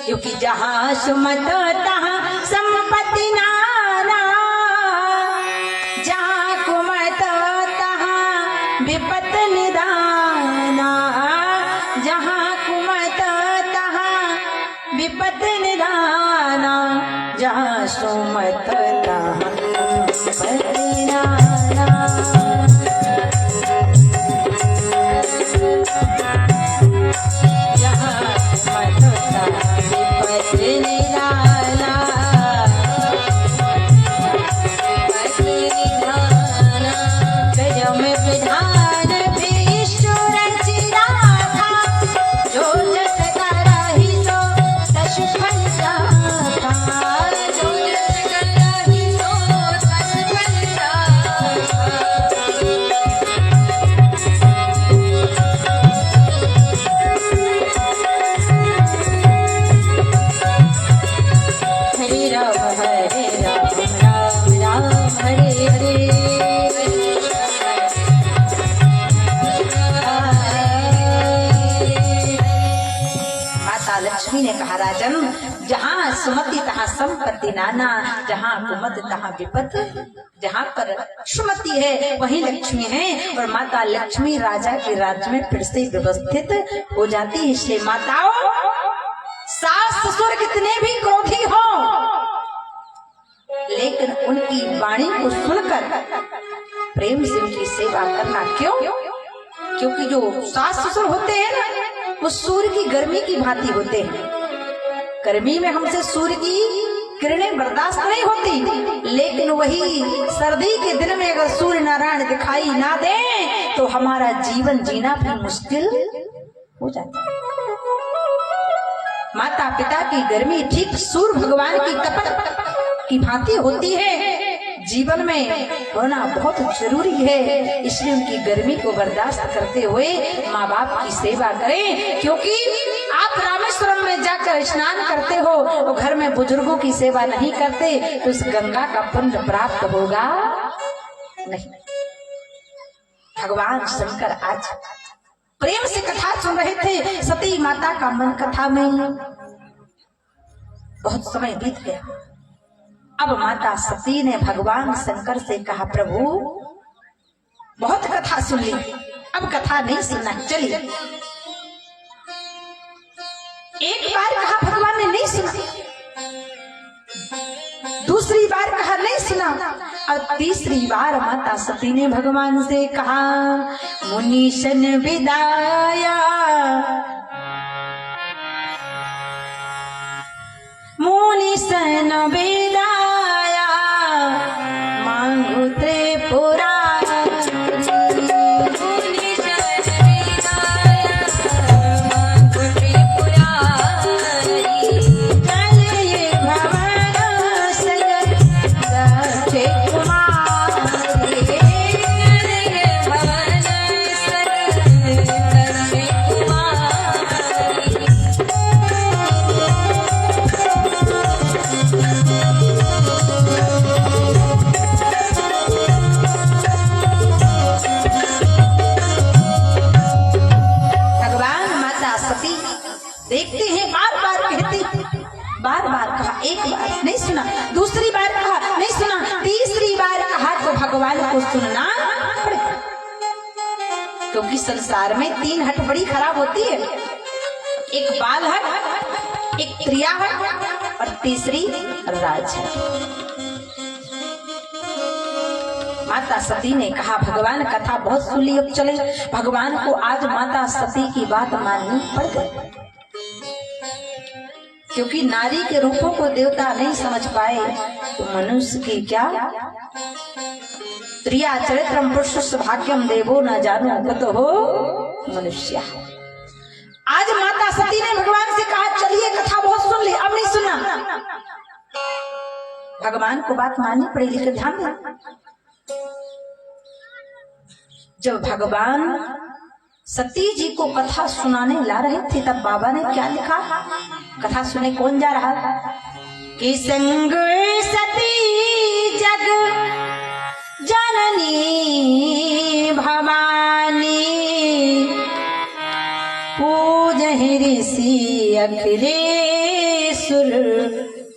क्योंकि जहां सुमत तहां संपत्ति नाना, जहां कुमत तहां विपत निदाना, जहां कुमत तहां विपत निदाना, जहां सुमत तहां विपत नाना। लक्ष्मी ने कहा राजन जहां सुमति तहां संपत्ति नाना, जहां कुमत तहां विपत, जहां पर सुमति है वहीं लक्ष्मी है। और माता लक्ष्मी राजा के राज्य में फिर से व्यवस्थित हो जाती है। इसलिए माताओं, सास ससुर कितने भी क्रोधी हो, लेकिन उनकी वाणी को सुनकर प्रेम से उनकी सेवा करना। क्यों? क्योंकि जो सास ससुर होते हैं ना, वो सूर्य की गर्मी की भांति होते हैं। गर्मी में हमसे सूर्य की किरणें बर्दाश्त नहीं होती, लेकिन वही सर्दी के दिन में अगर सूर्य नारायण दिखाई ना दे तो हमारा जीवन जीना भी मुश्किल हो जाता है। माता पिता की गर्मी ठीक सूर्य भगवान की तपत की भांति होती है। जीवन में होना बहुत जरूरी है, इसलिए उनकी गर्मी को बर्दाश्त करते हुए माँ बाप की सेवा करें। क्योंकि आप रामेश्वरम में जाकर स्नान करते हो तो घर में बुजुर्गों की सेवा नहीं करते तो उस गंगा का पुण्य प्राप्त होगा नहीं। भगवान शंकर आज प्रेम से कथा सुन रहे थे। सती माता का मन कथा में बहुत समय बीत गया। अब माता सती ने भगवान शंकर से कहा प्रभु बहुत कथा सुन ली, अब कथा नहीं सुनना, चलिए। एक बार कहा भगवान ने नहीं सुना, दूसरी बार कहा नहीं सुना, और तीसरी बार माता सती ने भगवान से कहा मुनीशन विदाया, मुनीशन विदाया मांगू त्रिपुरा, देखते हैं बार बार कहते, बार बार कहा, एक बार नहीं सुना, दूसरी बार कहा नहीं सुना, तीसरी बार कहा तो भगवान को सुनना पड़ेगा। क्योंकि संसार में तीन हट बड़ी खराब होती है, एक बाल हट, एक त्रिया हट और तीसरी राज हट। माता सती ने कहा भगवान कथा बहुत सुन ली, अब चले। भगवान को आज माता सती की बात माननी पड़ गई, क्योंकि नारी के रूपों को देवता नहीं समझ पाए तो मनुष्य की क्या। त्रिया चरित्रम पुरुष भाग्यम देवो न जानो कतो हो मनुष्य। आज माता सती ने भगवान से कहा चलिए कथा बहुत सुन ली, अब नहीं सुनना। भगवान को बात माननी पड़ी, लेकिन ध्यान देना, जब भगवान सती जी को कथा सुनाने ला रहे थे तब बाबा ने क्या लिखा? कथा सुने कौन जा रहा है कि संग सती जग जननी भवानी पूजहि ऋषि अखिलेश्वर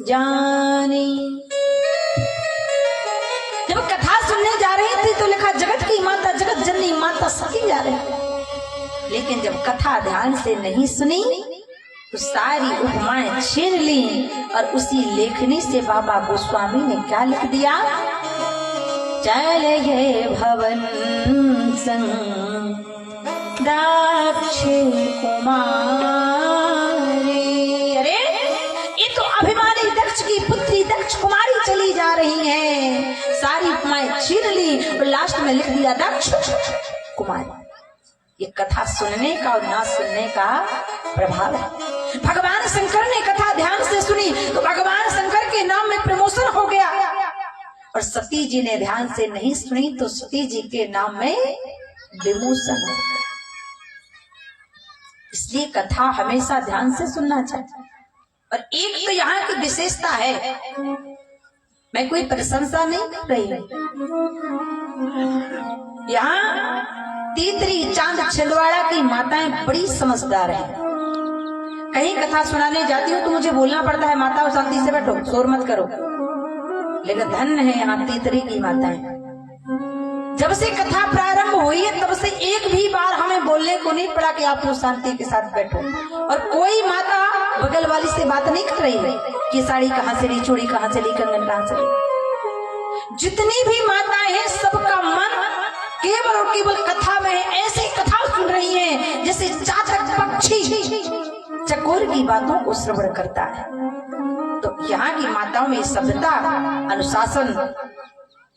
जानी। जब कथा सुनने जा रही थी तो लिखा जगत की माता जगत जननी माता सती जा रही, लेकिन जब कथा ध्यान से नहीं सुनी तो सारी उपमाएं छीन ली और उसी लेखनी से बाबा गोस्वामी ने क्या लिख दिया? चल ये भवन संग दक्ष कुमारी। अरे ये तो अभिमानी दक्ष की पुत्री दक्ष कुमारी चली जा रही है। सारी उपमाएं छीन ली और लास्ट में लिख दिया दक्ष कुमारी। ये कथा सुनने का और ना सुनने का प्रभाव है। भगवान शंकर ने कथा ध्यान से सुनी तो भगवान शंकर के नाम में प्रमोशन हो गया, और सती जी ने ध्यान से नहीं सुनी तो सती जी के नाम में डिमोशन हो गया। इसलिए कथा हमेशा ध्यान से सुनना चाहिए। और एक तो यहाँ की विशेषता है, मैं कोई प्रशंसा नहीं कर रही हूं, यहाँ तीतरी चांद छिंदवाड़ा की माताएं बड़ी समझदार हैं। कहीं कथा सुनाने जाती हूँ तो मुझे बोलना पड़ता है माताओं शांति से बैठो, शोर मत करो, लेकिन धन्य है यहाँ तीतरी की माताएं। जब से कथा प्रारंभ हुई है तब से एक भी बार हमें बोलने को नहीं पड़ा कि आप लोग शांति के साथ बैठो, और कोई माता बगल वाली से बात नहीं कर रही है कि साड़ी कहाँ से ली, चूड़ी कहाँ से ली, कंगन कहाँ से ली। जितनी भी माताएं हैं सबका मन केवल और केवल कथा में है। ऐसी कथा सुन रही है जैसे चातक पक्षी चकोर की बातों को श्रवण करता है। तो यहाँ की माताओं में सभ्यता, अनुशासन,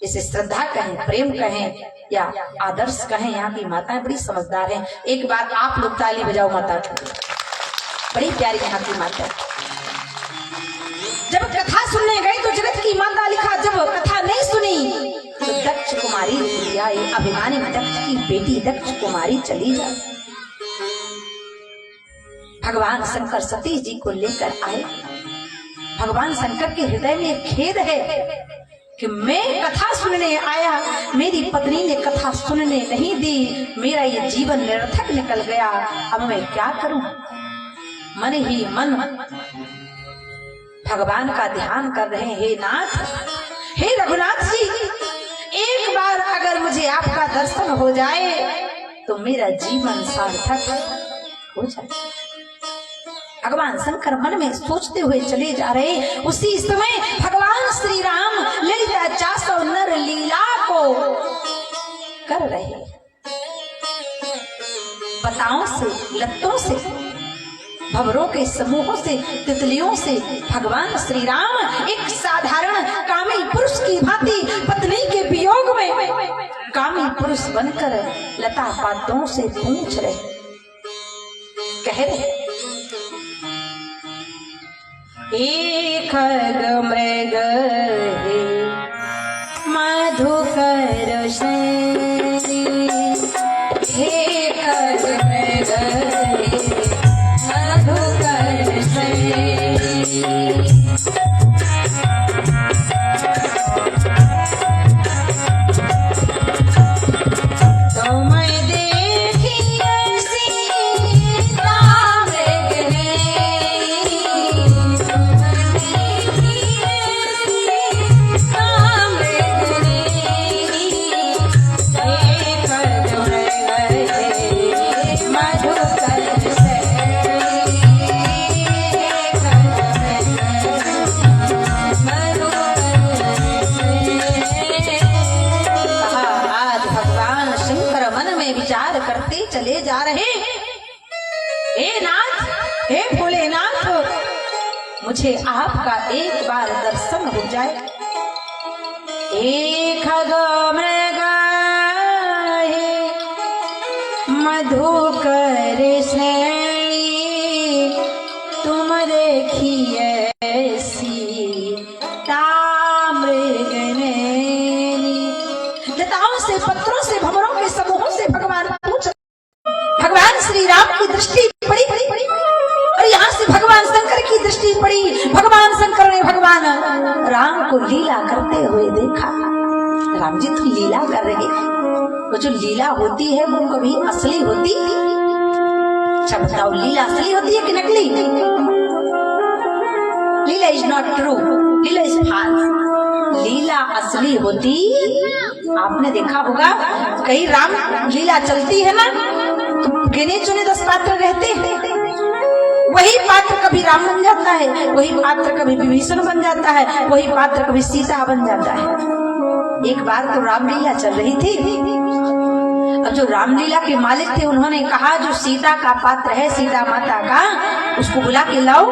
इसे श्रद्धा कहें, प्रेम कहें या आदर्श कहें, यहाँ की माताएं बड़ी समझदार हैं। एक बार आप लोग ताली बजाओ माता की, बड़ी प्यारी यहाँ की माता। जब कथा सुनने गई तो जगत की माता लिखा, जब कथा नहीं सुनी तो दक्ष कुमारी अभिमानी दक्ष की बेटी दक्ष कुमारी चली जा। भगवान शंकर सती जी को लेकर आए। भगवान शंकर के हृदय में खेद है कि मैं कथा सुनने आया, मेरी पत्नी ने कथा सुनने नहीं दी, मेरा ये जीवन निरर्थक निकल गया, अब मैं क्या करूं? मन ही मन भगवान का ध्यान कर रहे हैं। हे नाथ, हे रघुनाथ जी, एक बार अगर मुझे आपका दर्शन हो जाए तो मेरा जीवन सार्थक हो जाए। भगवान शंकर मन में सोचते हुए चले जा रहे। उसी समय भगवान श्री राम ललिता 400 नर लीला को कर रहे। पताओं से, लत्तों से, भंवरों के समूहों से, तितलियों से भगवान श्री राम एक साधारण कामी पुरुष की भांति पत्नी के वियोग में कामी पुरुष बनकर लता पातों से पूछ रहे, कह रहे, एक खग मृग मधुकर श्रेणी, हे खग मृग मधुकर श्रेणी। चले जा रहे। हे नाथ, हे भोलेनाथ, मुझे आपका एक बार दर्शन हो जाए। एक खग मृग मधुकर श्रेणी, देखिए सीता मृगनयनी। लताओं से, पत्थरों से, भंवरों के समूहों से भगवान पूछ, भगवान श्री राम की दृष्टि पड़ी और यहाँ से भगवान शंकर की दृष्टि पड़ी। भगवान शंकर ने भगवान राम को लीला करते हुए देखा। राम जी तुम लीला कर रहे, वो जो लीला होती है वो कभी असली होती? अच्छा बताओ, लीला असली होती है कि नकली? Lila is not true, lila is false. लीला असली होती, आपने देखा होगा कहीं राम लीला चलती है ना तो गिने चुने 10 पात्र रहते हैं। वही पात्र कभी राम बन जाता है, वही पात्र कभी विभीषण बन जाता है, वही पात्र कभी सीता बन जाता है। एक बार तो रामलीला चल रही थी। अब जो रामलीला के मालिक थे उन्होंने कहा जो सीता का पात्र है, सीता माता का, उसको बुला के लाओ।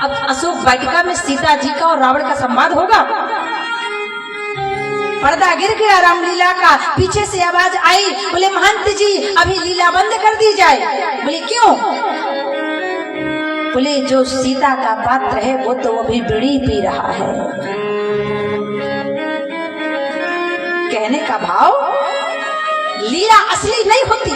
अब अशोक वाटिका में सीता जी का और रावण का संवाद होगा। पर्दा गिर गया रामलीला का। पीछे से आवाज आई, बोले महंत जी अभी लीला बंद कर दी जाए। बोले क्यों? बोले जो सीता का पात्र है वो तो अभी बीड़ी पी रहा है। कहने का भाव, लीला असली नहीं होती,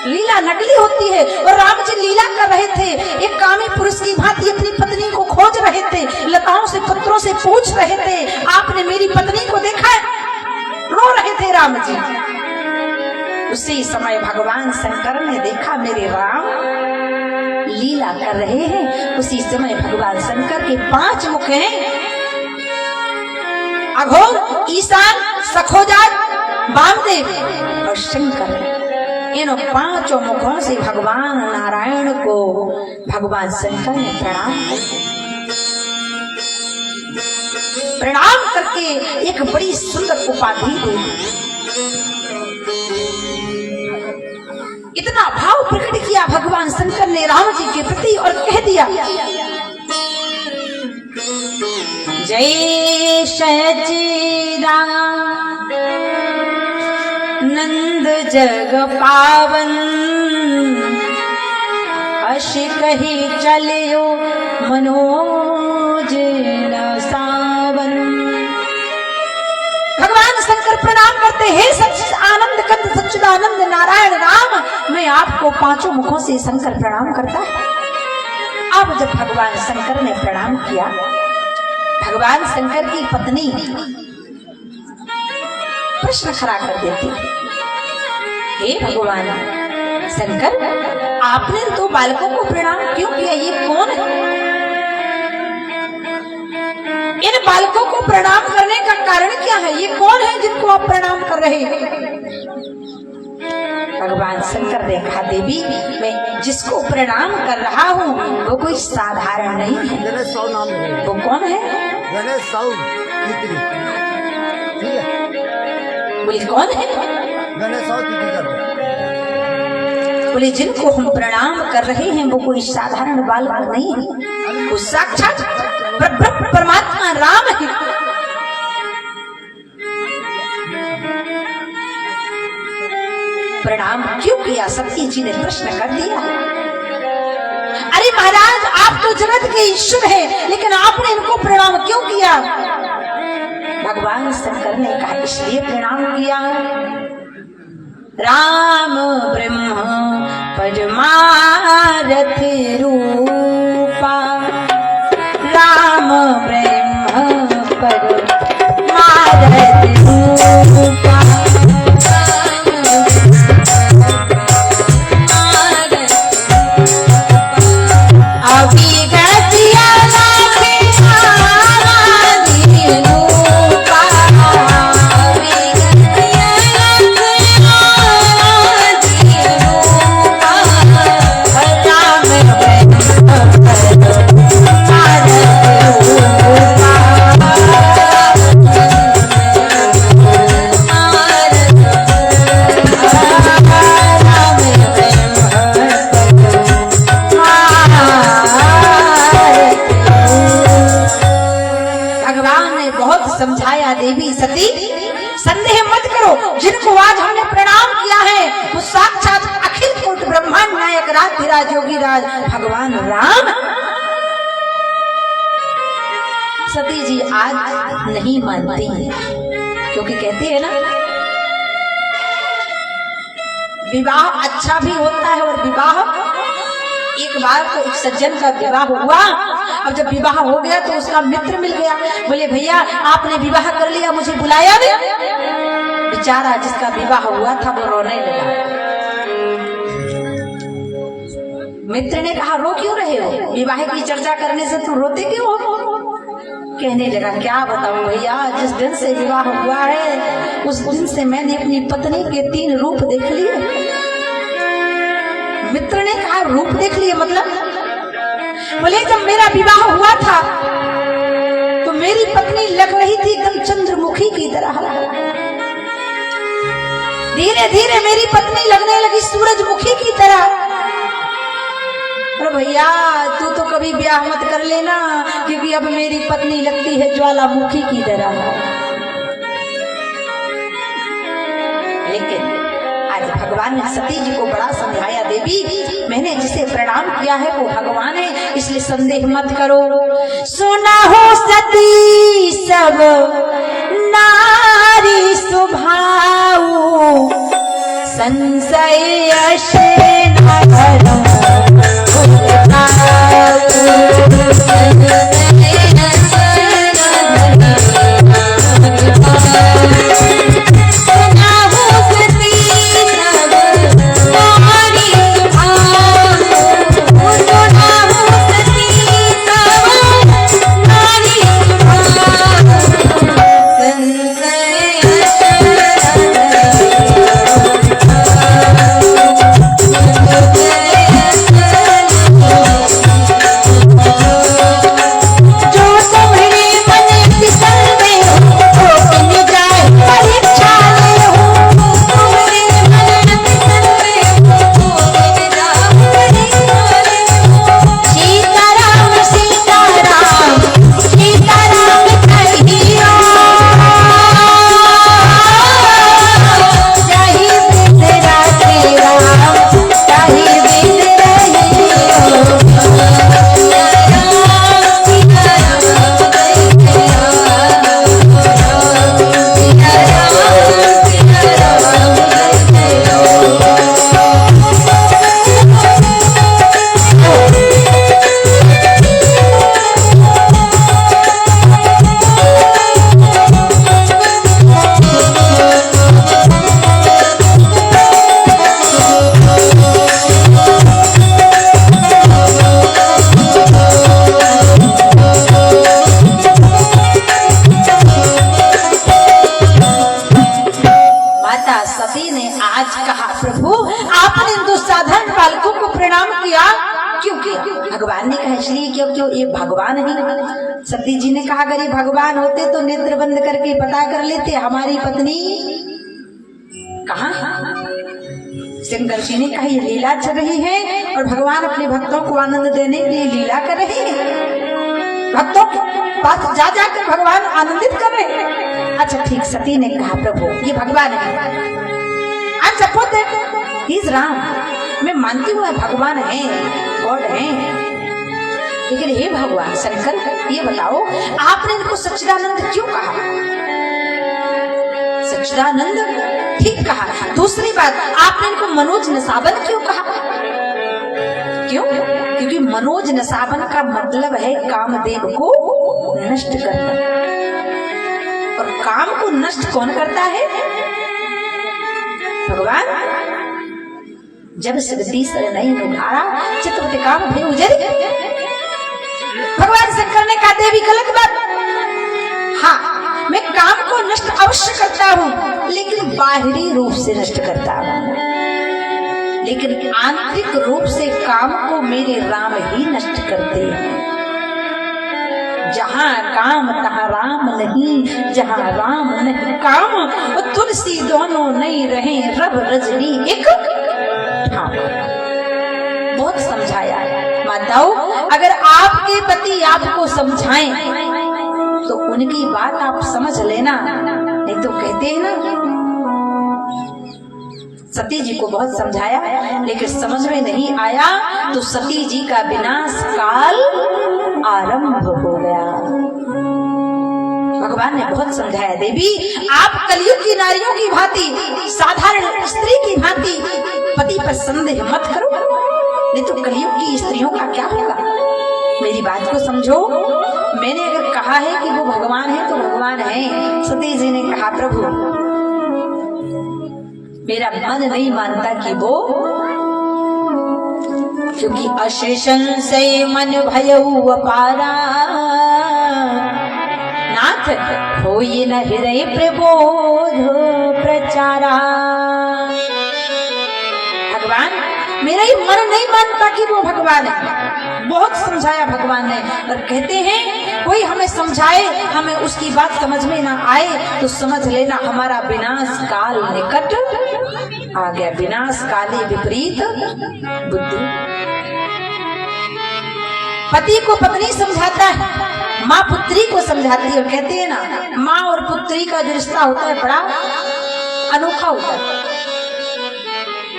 लीला नकली होती है। और राम जी लीला कर रहे थे, एक कामी पुरुष की भांति अपनी पत्नी को खोज रहे थे, लताओं से पत्थरों से पूछ रहे थे आपने मेरी पत्नी को देखा है? रो रहे थे राम जी। उसी समय भगवान शंकर ने देखा मेरे राम लीला कर रहे हैं। उसी समय भगवान शंकर के 5 मुख हैं, अघोर, ईशान, सखोजात, वामदेव और शंकर। इन 5 मुखों से भगवान नारायण को भगवान शंकर ने प्रणाम करके एक बड़ी सुंदर उपाधि दी। इतना भाव प्रकट किया भगवान शंकर ने राम जी के प्रति और कह दिया, जय सच्चिदानंद जग पावन, अश कही चलियो मनोज न सावन। भगवान शंकर प्रणाम करते हैं, सच्चिदानंद कंद सच्चिदानंद नारायण राम, मैं आपको 5 मुखों से शंकर प्रणाम करता है। अब जब भगवान शंकर ने प्रणाम किया, भगवान शंकर की पत्नी प्रश्न खड़ा कर देती, हे भगवान शंकर आपने 2 बालकों को प्रणाम क्यों किया? ये कौन है? इन बालकों को प्रणाम करने का कारण क्या है? ये कौन है जिनको आप प्रणाम कर रहे हैं? भगवान शंकर ने कहा, देवी मैं जिसको प्रणाम कर रहा हूँ वो कोई साधारण नहीं है। वो कौन है? बोले कौन है? बोले जिनको हम प्रणाम कर रहे हैं वो कोई साधारण बालक नहीं है, वो साक्षात परमात्मा राम है। प्रणाम क्यों किया? सती जी ने प्रश्न कर दिया। अरे महाराज आप तो जगत के ईश्वर हैं, लेकिन आपने इनको प्रणाम क्यों किया? भगवान शंकर ने कहा इसलिए प्रणाम किया, राम ब्रह्म परमारथ रूपा, राम ब्रह्म परमारथ रूपा। समझाया, देवी सती संदेह मत करो, जिनको आज हमने प्रणाम किया है वो साक्षात अखिल कोट ब्रह्मांड नायक राधिराज योगी राज भगवान राम। आज नहीं मानती, क्योंकि कहते हैं ना विवाह अच्छा भी होता है, और विवाह एक बार तो एक सज्जन का विवाह हुआ, अब जब विवाह हो गया तो उसका मित्र मिल गया, बोले भैया आपने विवाह कर लिया, मुझे बुलाया नहीं। बेचारा जिसका विवाह हुआ था वो रोने लगा। मित्र ने कहा रो क्यों रहे हो, विवाह की चर्चा करने से तुम रोते क्यों हो? कहने लगा क्या बताऊं भैया, जिस दिन से विवाह हुआ है उस दिन से मैंने अपनी पत्नी के 3 रूप देख लिए। मित्र ने कहा रूप देख लिए मतलब? बोले जब मेरा विवाह हुआ था तो मेरी पत्नी लग रही थी एकदम चंद्रमुखी की तरह, धीरे धीरे मेरी पत्नी लगने लगी सूरजमुखी की तरह। अरे भैया तू तो कभी ब्याह मत कर लेना, क्योंकि अब मेरी पत्नी लगती है ज्वालामुखी की तरह। लेकिन आज भगवान ने सती जी को बड़ा समझाया, देवी मैंने जिसे प्रणाम किया है वो भगवान है, इसलिए संदेह मत करो। सुना हो सती सब नारी सुभाऊ, संशय भगवान ने कहा इसलिए क्योंकि ये भगवान है। सती जी ने कहा अगर ये भगवान होते तो नेत्र बंद करके पता कर लेते हमारी पत्नी कहाँ। शंकर जी ने कहा ये लीला चल रही है और भगवान अपने भक्तों को आनंद देने के लिए लीला कर रहे हैं, भक्तों के पास जा जाकर भगवान आनंदित कर रहे हैं। अच्छा ठीक, सती ने कहा प्रभु ये भगवान है, I support that he is Ram, मैं मानती हूँ भगवान है, गॉड है, लेकिन हे भगवान शंकर ये बताओ आपने इनको सच्चिदानंद क्यों कहा? सच्चिदानंद ठीक कहा, दूसरी बात आपने इनको मनोज नसाबन क्यों कहा? क्यों? क्योंकि मनोज नसाबन का मतलब है कामदेव को नष्ट करना, और काम को नष्ट कौन करता है? भगवान। जब सगती नहीं उघाड़ा चित्रवत काम भी उजर। भगवान शंकर ने कहा देवी गलत बात, हाँ मैं काम को नष्ट अवश्य करता हूँ लेकिन बाहरी रूप से नष्ट करता हूँ, लेकिन आंतरिक रूप से काम को मेरे राम ही नष्ट करते हैं। जहाँ काम तहाँ राम नहीं, जहाँ राम नहीं काम, वो तुलसी दोनों नहीं रहे रब रजनी एक। हाँ बहुत समझाया माताओं, अगर आपके पति आपको समझाएं तो उनकी बात आप समझ लेना, नहीं तो कहते हैं ना सती जी को बहुत समझाया लेकिन समझ में नहीं आया तो सती जी का विनाश काल आरंभ हो गया। भगवान ने बहुत समझाया, देवी आप कलयुग की नारियों की भांति, साधारण स्त्री की भांति पति पर संदेह मत करो, नहीं तो कलयुग की स्त्रियों का क्या होगा। मेरी बात को समझो। मैंने अगर कहा है कि वो भगवान है तो भगवान है। सती जी ने कहा, प्रभु मेरा मन नहीं मानता कि वो, क्योंकि अशेषन से मन भयउ अपारा, नाथ होई न हृदय प्रबोध प्रचारा। भगवान मेरा ही मन नहीं मानता कि वो भगवान है। बहुत समझाया भगवान ने, और कहते हैं कोई हमें समझाए, हमें उसकी बात समझ में ना आए तो समझ लेना हमारा विनाश काल निकट आ गया। विनाश काले विपरीत बुद्धि। पति को पत्नी समझाता है, माँ पुत्री को समझाती है। और कहते हैं ना, माँ और पुत्री का जो रिश्ता होता है बड़ा अनोखा होता है।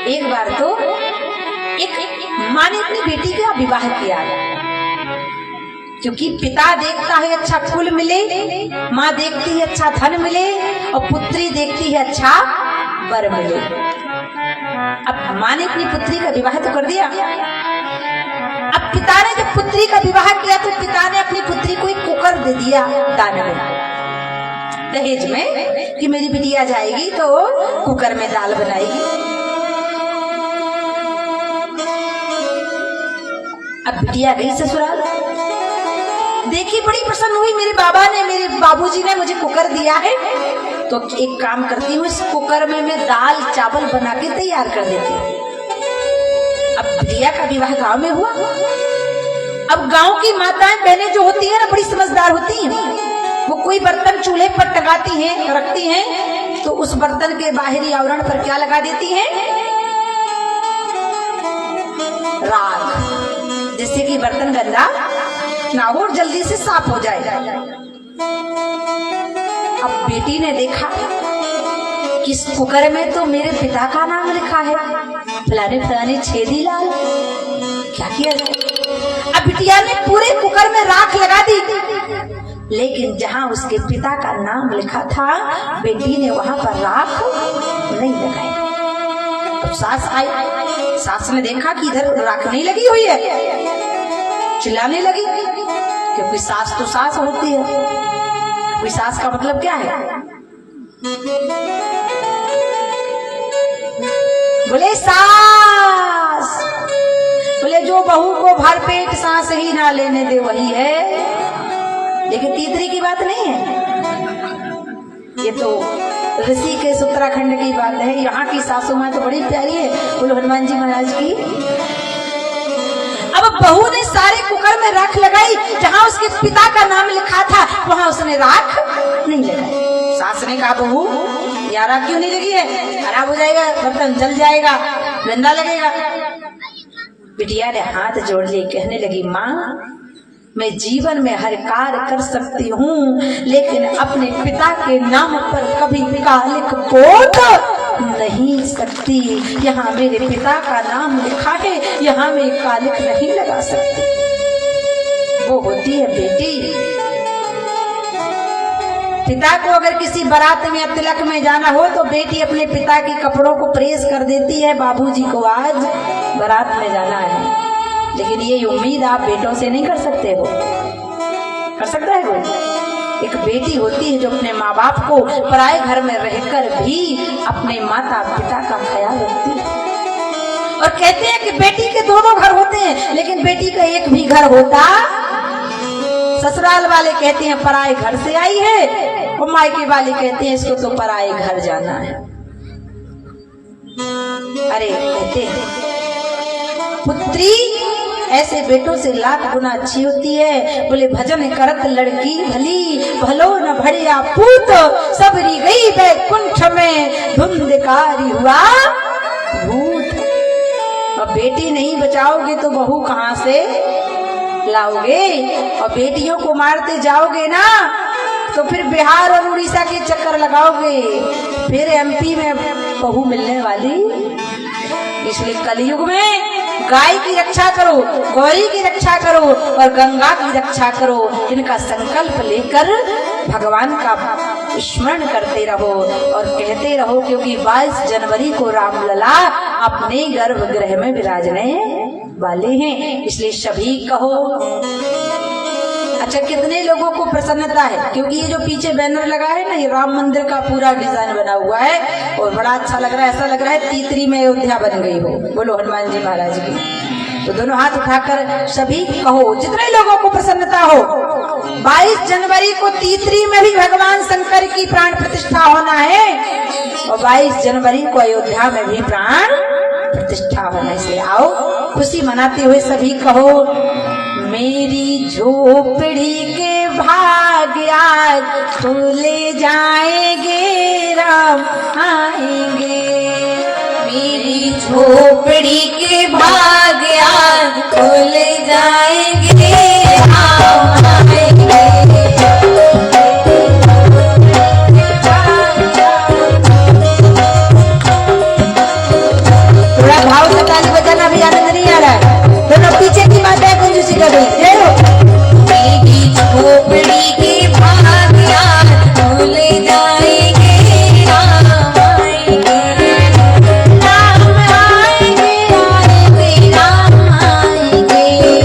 एक बार तो एक माँ ने अपनी बेटी का विवाह किया, क्योंकि पिता देखता है अच्छा कुल मिले, माँ देखती है अच्छा धन मिले, और पुत्री देखती है अच्छा वर मिले। अब माँ ने अपनी पुत्री का विवाह तो कर दिया। अब पिता ने जब पुत्री का विवाह किया तो पिता ने अपनी पुत्री को एक कुकर दे दिया दान में, दहेज में, कि मेरी बिटिया जाएगी तो कुकर में दाल बनाएगी। अब बिटिया गई ससुराल, देखी बड़ी प्रसन्न हुई, मेरे बाबा ने, मेरे बाबूजी ने मुझे कुकर दिया है, तो एक काम करती हूँ, इस कुकर में मैं दाल चावल बना के तैयार कर देती हूँ। अब बिटिया का विवाह गांव में हुआ। अब गांव की माताएं बहनें जो होती है ना, बड़ी समझदार होती हैं। वो कोई बर्तन चूल्हे पर टंगाती हैं, रखती हैं, तो उस बर्तन के बाहरी आवरण पर क्या लगा देती हैं? राख, जिससे कि बर्तन गंदा ना हो और जल्दी से साफ हो जाए। अब बेटी ने देखा कि इस कुकर में तो मेरे पिता का नाम लिखा है, फलाने फलाने छेदी लाल, क्या किया जाए। अब बिटिया ने पूरे कुकर में राख लगा दी, लेकिन जहां उसके पिता का नाम लिखा था, बेटी ने वहां पर राख नहीं लगाई। अब सास आई, सास ने देखा कि इधर राख नहीं लगी हुई है, चिल्लाने लगी, क्योंकि सास तो सास होती है। कोई सास का मतलब क्या है? बोले सास, बोले जो बहू को भरपेट सांस ही ना लेने दे वही है। लेकिन तीसरी की बात नहीं है, ये तो ऋषिकेश उत्तराखंड की बात है। यहाँ की सासू माँ तो बड़ी प्यारी है, बोलो हनुमान जी महाराज की। अब बहू ने सारे कुकर में राख लगाई, जहाँ उसके पिता का नाम लिखा था वहाँ उसने राख नहीं लगाई। सास ने कहा, बहू यार राख क्यों नहीं लगी है? खराब हो जाएगा, बर्तन जल जाएगा, गंदा लगेगा। बिटिया ने हाथ जोड़ लिए, कहने लगी, माँ मैं जीवन में हर कार्य कर सकती हूँ, लेकिन अपने पिता के नाम पर कभी कालिक पोत नहीं सकती। यहाँ मेरे पिता का नाम लिखा है, यहाँ मैं कालिक नहीं लगा सकती। वो होती है बेटी। पिता को अगर किसी बारात में या तिलक में जाना हो तो बेटी अपने पिता के कपड़ों को प्रेस कर देती है, बाबूजी को आज बारात में जाना है। लेकिन ये उम्मीद आप बेटों से नहीं कर सकते। हो कर सकता है कोई? एक बेटी होती है जो अपने माँ बाप को पराए घर में रहकर भी अपने माता पिता का ख्याल रखती है। और कहते हैं कि बेटी के दोनों घर होते हैं, लेकिन बेटी का एक भी घर होता। ससुराल वाले कहते हैं पराए घर से आई है, और मायके वाले कहते हैं इसको तो पराए घर जाना है। अरे कहते हैं पुत्री ऐसे बेटों से लाख गुना अच्छी होती है। बोले भजन करत लड़की भली, भलो न भड़िया पूत, सबरी गई बैकुंठ में धुंधकारी हुआ भूत। और बेटी नहीं बचाओगे तो बहू कहाँ से लाओगे? और बेटियों को मारते जाओगे ना तो फिर बिहार और उड़ीसा के चक्कर लगाओगे, फिर एमपी में बहू मिलने वाली। इसलिए कलयुग में गाय की रक्षा करो, गौरी की रक्षा करो और गंगा की रक्षा करो। इनका संकल्प लेकर भगवान का स्मरण करते रहो और कहते रहो, क्योंकि 22 जनवरी को रामलला अपने गर्भगृह में विराजने वाले हैं, इसलिए सभी कहो। अच्छा, कितने लोगों को प्रसन्नता है, क्योंकि ये जो पीछे बैनर लगा है ना, ये राम मंदिर का पूरा डिजाइन बना हुआ है और बड़ा अच्छा लग रहा है। ऐसा लग रहा है तीतरी में अयोध्या बन गई हो। बोलो हनुमान जी महाराज की। तो दोनों हाथ उठाकर सभी कहो, जितने लोगों को प्रसन्नता हो। 22 जनवरी को तीतरी में भी भगवान शंकर की प्राण प्रतिष्ठा होना है और 22 जनवरी को अयोध्या में भी प्राण प्रतिष्ठा होना। इसलिए आओ खुशी मनाते हुए सभी कहो, मेरी झोपड़ी के भाग्य तो ले जाएंगे राम आएंगे। मेरी झोपड़ी के भाग्य तो ले जाएंगे राम आएंगे। थोड़ा भाव से ताली बजाना भी आनंद नहीं आ रहा है। दोनों पीछे की बात है, कुछ कर रही है। मेरी झोपड़ी के भाग्य तो ले जाएंगे राम आएंगे। राम आएंगे, आएंगे राम आएंगे।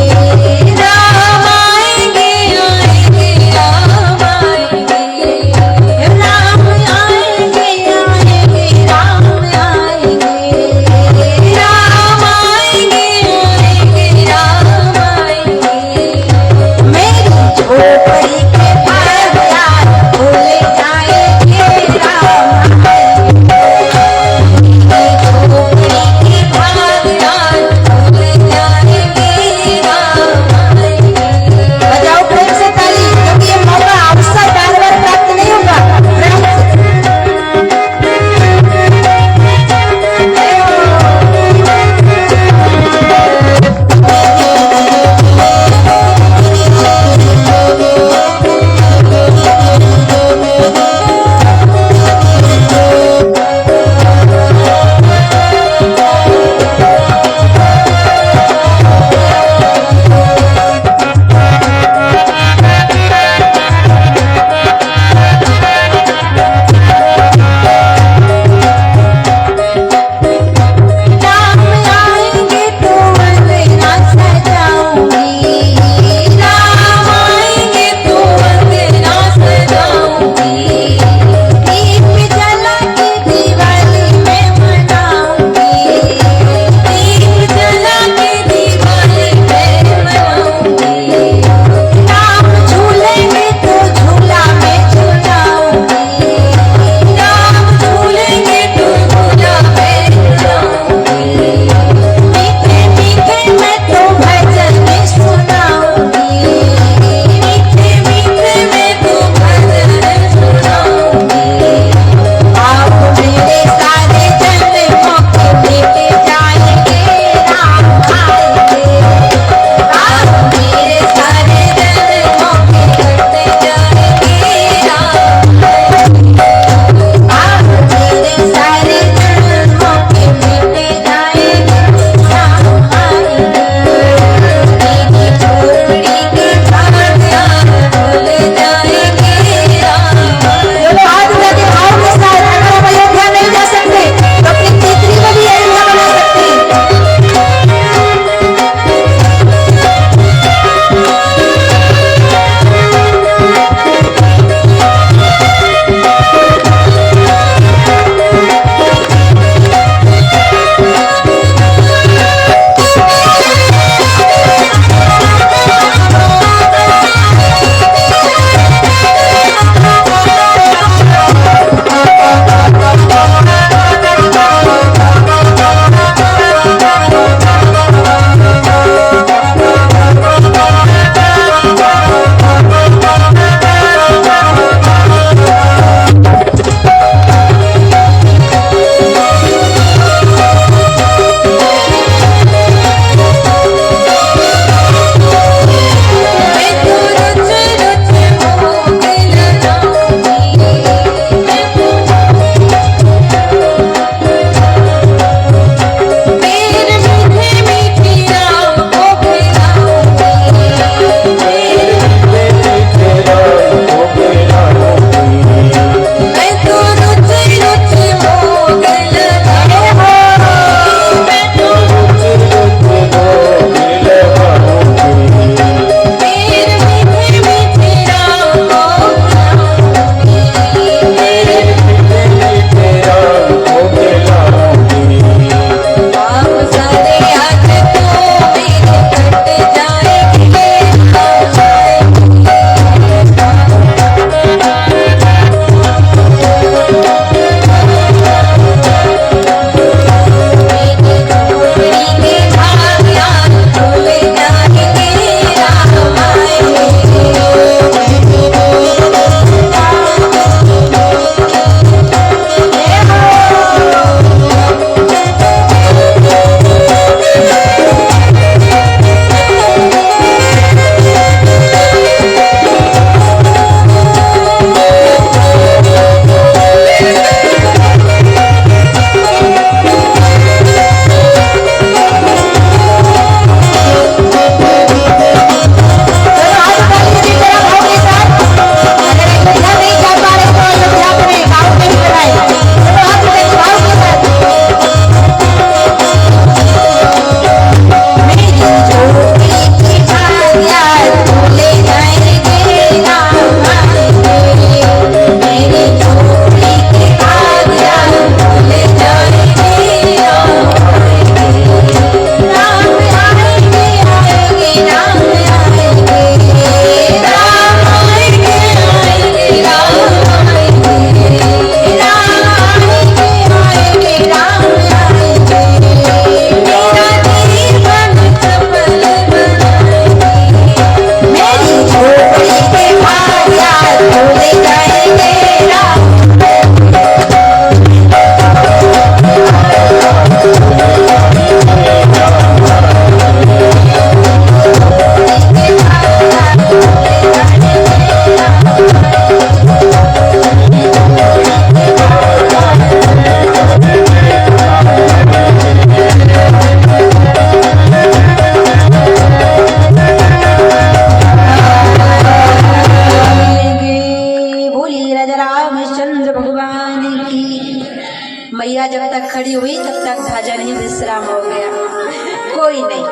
कोई नहीं।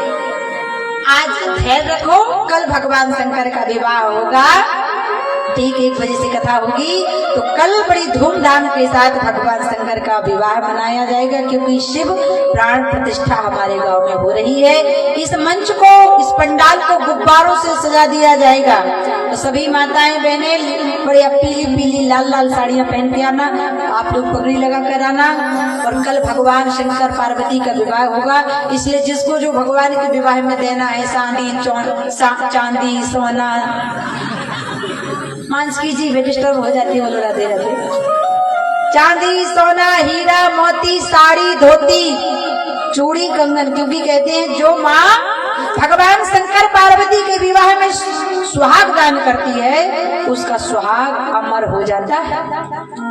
आज धैर्य रखो, कल भगवान शंकर का विवाह होगा, ठीक 1 बजे से कथा होगी, तो कल बड़ी धूमधाम के साथ भगवान शंकर का विवाह मनाया जाएगा, क्योंकि शिव प्राण प्रतिष्ठा हमारे गांव में हो रही है। इस मंच को, इस पंडाल को गुब्बारों से सजा दिया जाएगा। तो सभी माताएं बहनें बड़ी पीली पीली लाल लाल साड़ियां पहन के आना, आप लोग पगड़ी लगा कर आना। और कल भगवान शंकर पार्वती का विवाह होगा, इसलिए जिसको जो भगवान के विवाह में देना है, चांदी सोना, मानसी जी वे डिस्टर्ब हो जाती है, बोलो राधे राधे। चांदी सोना हीरा मोती साड़ी धोती चूड़ी कंगन, क्योंकि कहते हैं जो माँ भगवान शंकर पार्वती के विवाह में सुहाग दान करती है, उसका सुहाग अमर हो जाता है।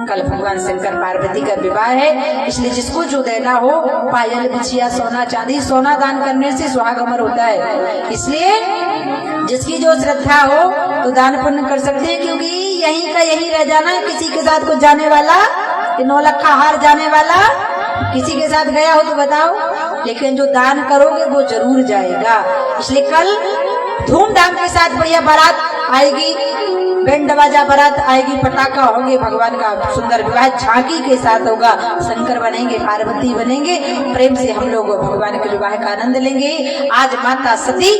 कल भगवान शंकर पार्वती का विवाह है, इसलिए जिसको जो देना हो, पायल बिछिया सोना चांदी, सोना दान करने से सुहाग अमर होता है। इसलिए जिसकी जो श्रद्धा हो तो दान पुण्य कर सकते हैं, क्योंकि यहीं का यहीं रह जाना, किसी के साथ कुछ जाने वाला, 9 लखा हार जाने वाला किसी के साथ गया हो तो बताओ, लेकिन जो दान करोगे वो जरूर जाएगा। इसलिए कल धूमधाम के साथ बढ़िया बारात आएगी, बैंड बाजा बारात आएगी, पटाखा होंगे, भगवान का सुंदर विवाह झांकी के साथ होगा। शंकर बनेंगे, पार्वती बनेंगे, प्रेम से हम लोग भगवान के विवाह का आनंद लेंगे। आज माता सती,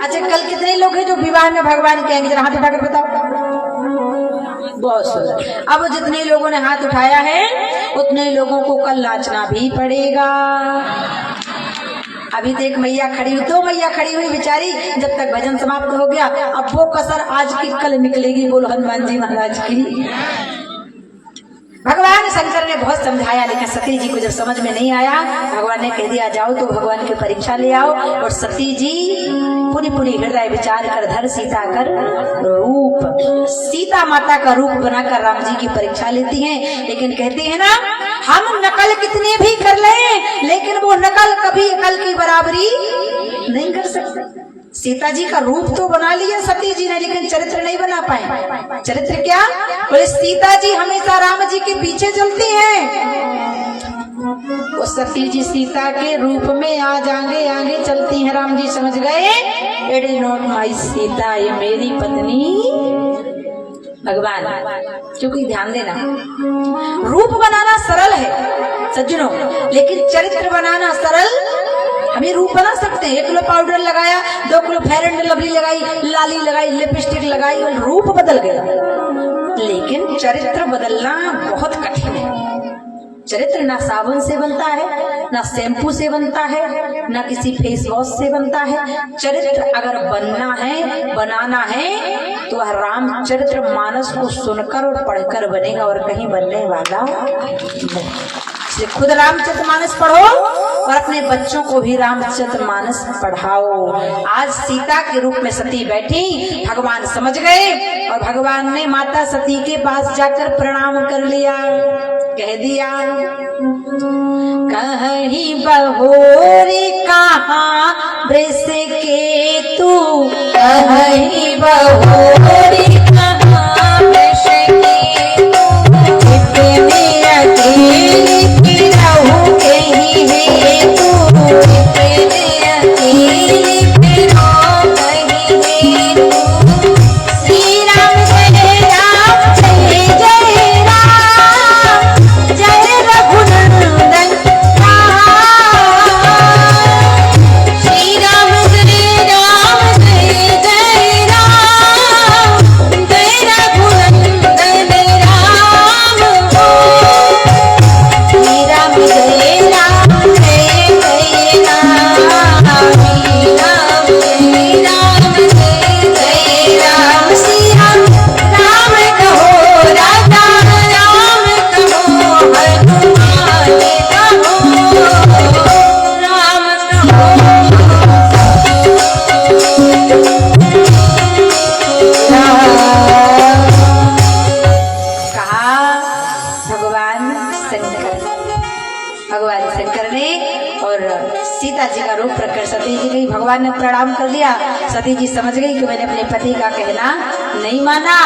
अच्छा कल कितने लोग हैं जो विवाह में भगवान के आएंगे, जरा हाथ उठाकर बताओ। बहुत सुंदर। अब जितने लोगों ने हाथ उठाया है उतने लोगों को कल नाचना भी पड़ेगा। अभी तो एक मैया खड़ी हुई, 2 मैया खड़ी हुई बेचारी, जब तक भजन समाप्त हो गया, अब वो कसर आज की कल निकलेगी। बोलो हनुमान जी महाराज की। भगवान शंकर ने बहुत समझाया, लेकिन सती जी को जब समझ में नहीं आया, भगवान ने कह दिया जाओ तो भगवान की परीक्षा ले आओ। और सती जी पुनि पुनि हृदय विचार कर धर सीता कर रूप, सीता माता का रूप बनाकर राम जी की परीक्षा लेती हैं। लेकिन कहते हैं ना, हम नकल कितने भी कर लें, लेकिन वो नकल कभी अकल की बराबरी नहीं कर सकते। सीता जी का रूप तो बना लिया सती जी ने, लेकिन चरित्र नहीं बना पाए। चरित्र क्या? बोले सीता जी हमेशा राम जी के पीछे चलती हैं, वो सती जी सीता के रूप में आज आगे आगे चलती हैं। राम जी समझ गए, it is not my Sita, ये मेरी पत्नी भगवान। क्योंकि ध्यान देना, रूप बनाना सरल है सज्जनों, लेकिन चरित्र बनाना सरल। हमें रूप बना सकते हैं, 1 किलो पाउडर लगाया, 2 किलो फेयर एंड लवली लगाई, लाली लगाई, लिपस्टिक लगाई और रूप बदल गया। लेकिन चरित्र बदलना बहुत कठिन है। चरित्र ना साबुन से बनता है, ना शैम्पू से बनता है, ना किसी फेस वॉश से बनता है। चरित्र अगर बनना है, बनाना है, तो रामचरित्र मानस को सुनकर और पढ़कर बनेगा, और कहीं बनने वाला नहीं। इसलिए खुद रामचरित मानस पढ़ो और अपने बच्चों को भी रामचरित मानस पढ़ाओ। आज सीता के रूप में सती बैठी, भगवान समझ गए और भगवान ने माता सती के पास जाकर प्रणाम कर लिया, कह दिया कहीं बहोरी कहाँ वृष के तू, कहीं बहोरी कहाँ वृष के तू, इतने अकेली रहूं कहीं है तू, इतने अकेली रहूं कहीं है तू। श्री राम जय राम जय जय राम, जय रघुनंदन श्री राम जय राम जय जय राम, जय रघुनंदन राम हो। श्री राम जय राम जय जय राम, श्री राम जय राम जय जय राम। श्री राम राम कहो, राधा राम कहो, हनुमान कहो, राम कहा। भगवान शंकर ने और सीता जी का रूप रखकर सती जी की भगवान ने प्रणाम कर लिया। सती जी समझ गई कि मैंने अपने पति का कहना नहीं माना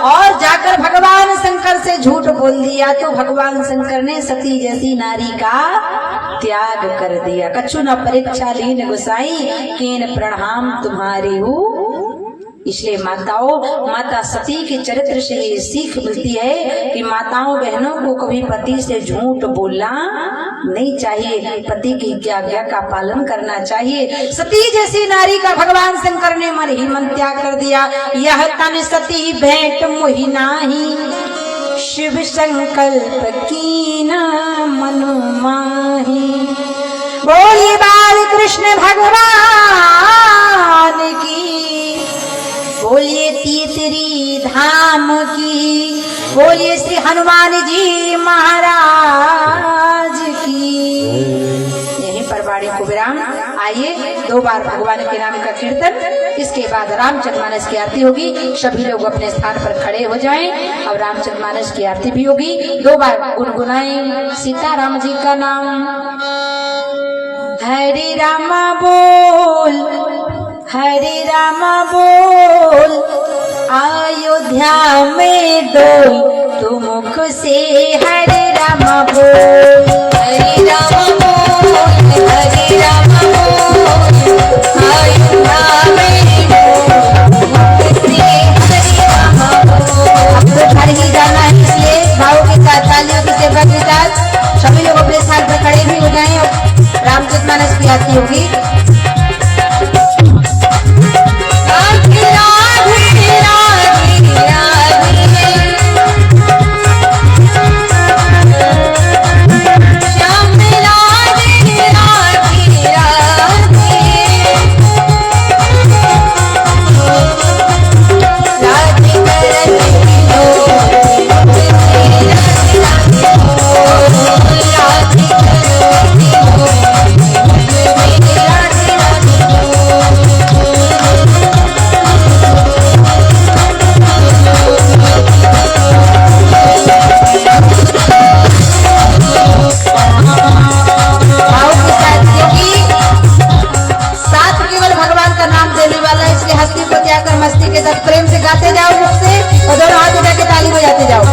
और जाकर भगवान शंकर से झूठ बोल दिया, तो भगवान शंकर ने सती जैसी नारी का त्याग कर दिया। कछु न परीक्षा लीन गोसाई, कीन प्रणाम तुम्हारी हूँ। इसलिए माता सती के चरित्र से ये सीख मिलती है कि माताओं बहनों को कभी पति से झूठ बोलना नहीं चाहिए, पति की आज्ञा का पालन करना चाहिए। सती जैसी नारी का भगवान शंकर ने मन ही मन त्याग कर दिया। यह तन सती भेंट मोहि नाही, शिव संकल्प कीना मनु माही। बोलिए बाल कृष्ण भगवान की, बोलिए तीसरी धाम की, बोलिए श्री हनुमान जी महाराज की। यहीं पर बाड़ी को विराम। आइए 2 बार भगवान के नाम का कीर्तन, इसके बाद रामचरितमानस की आरती होगी। सभी लोग अपने स्थान पर खड़े हो जाएं और रामचरितमानस की आरती भी होगी। 2 बार गुनगुनाएं सीताराम जी का नाम। हरे रामा बोल, हरे रामा बोल, अयोध्या में डोल तू मुख से। हरे रामा बोल, हरे रामा बोल, हरे रामा बोल, अयोध्या में डोल मुख से। हरे रामा बोल। अब तो घर ही जाना है, इसलिए भाव के साथ, तालियों की सेवा के साथ सभी लोग अपने स्थान पर खड़े भी हो जाएं। रामचरितमानस की आरती होगी। प्रेम से गाते जाओ मुझसे, और दोनों हाथ उठा के ताली बजाते जाओ।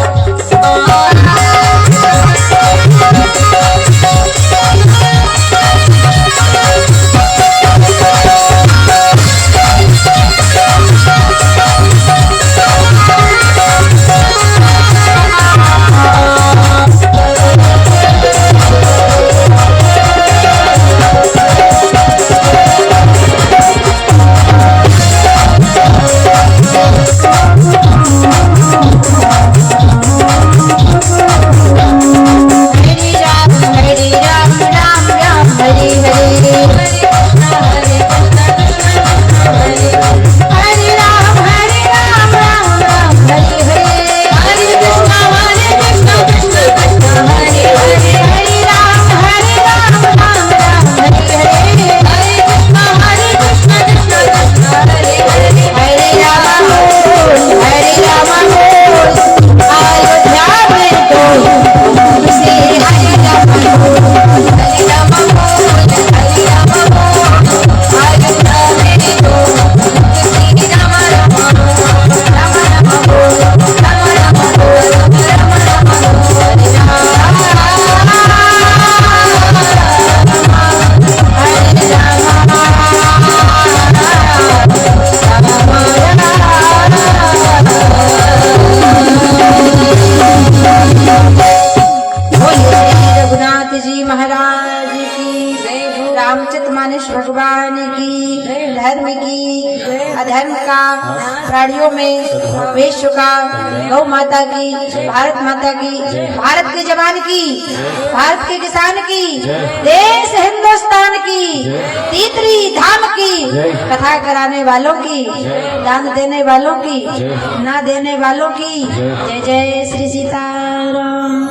रामचरितमानस भगवान की, धर्म की, अधर्म का, प्राणियों में, विश्व का, गौ माता की, भारत माता की, भारत के जवान की, भारत के किसान की, देश हिंदुस्तान की, तीसरी धाम की, कथा कराने वालों की, दान देने वालों की, ना देने वालों की। जय जय श्री सीताराम।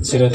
सिरत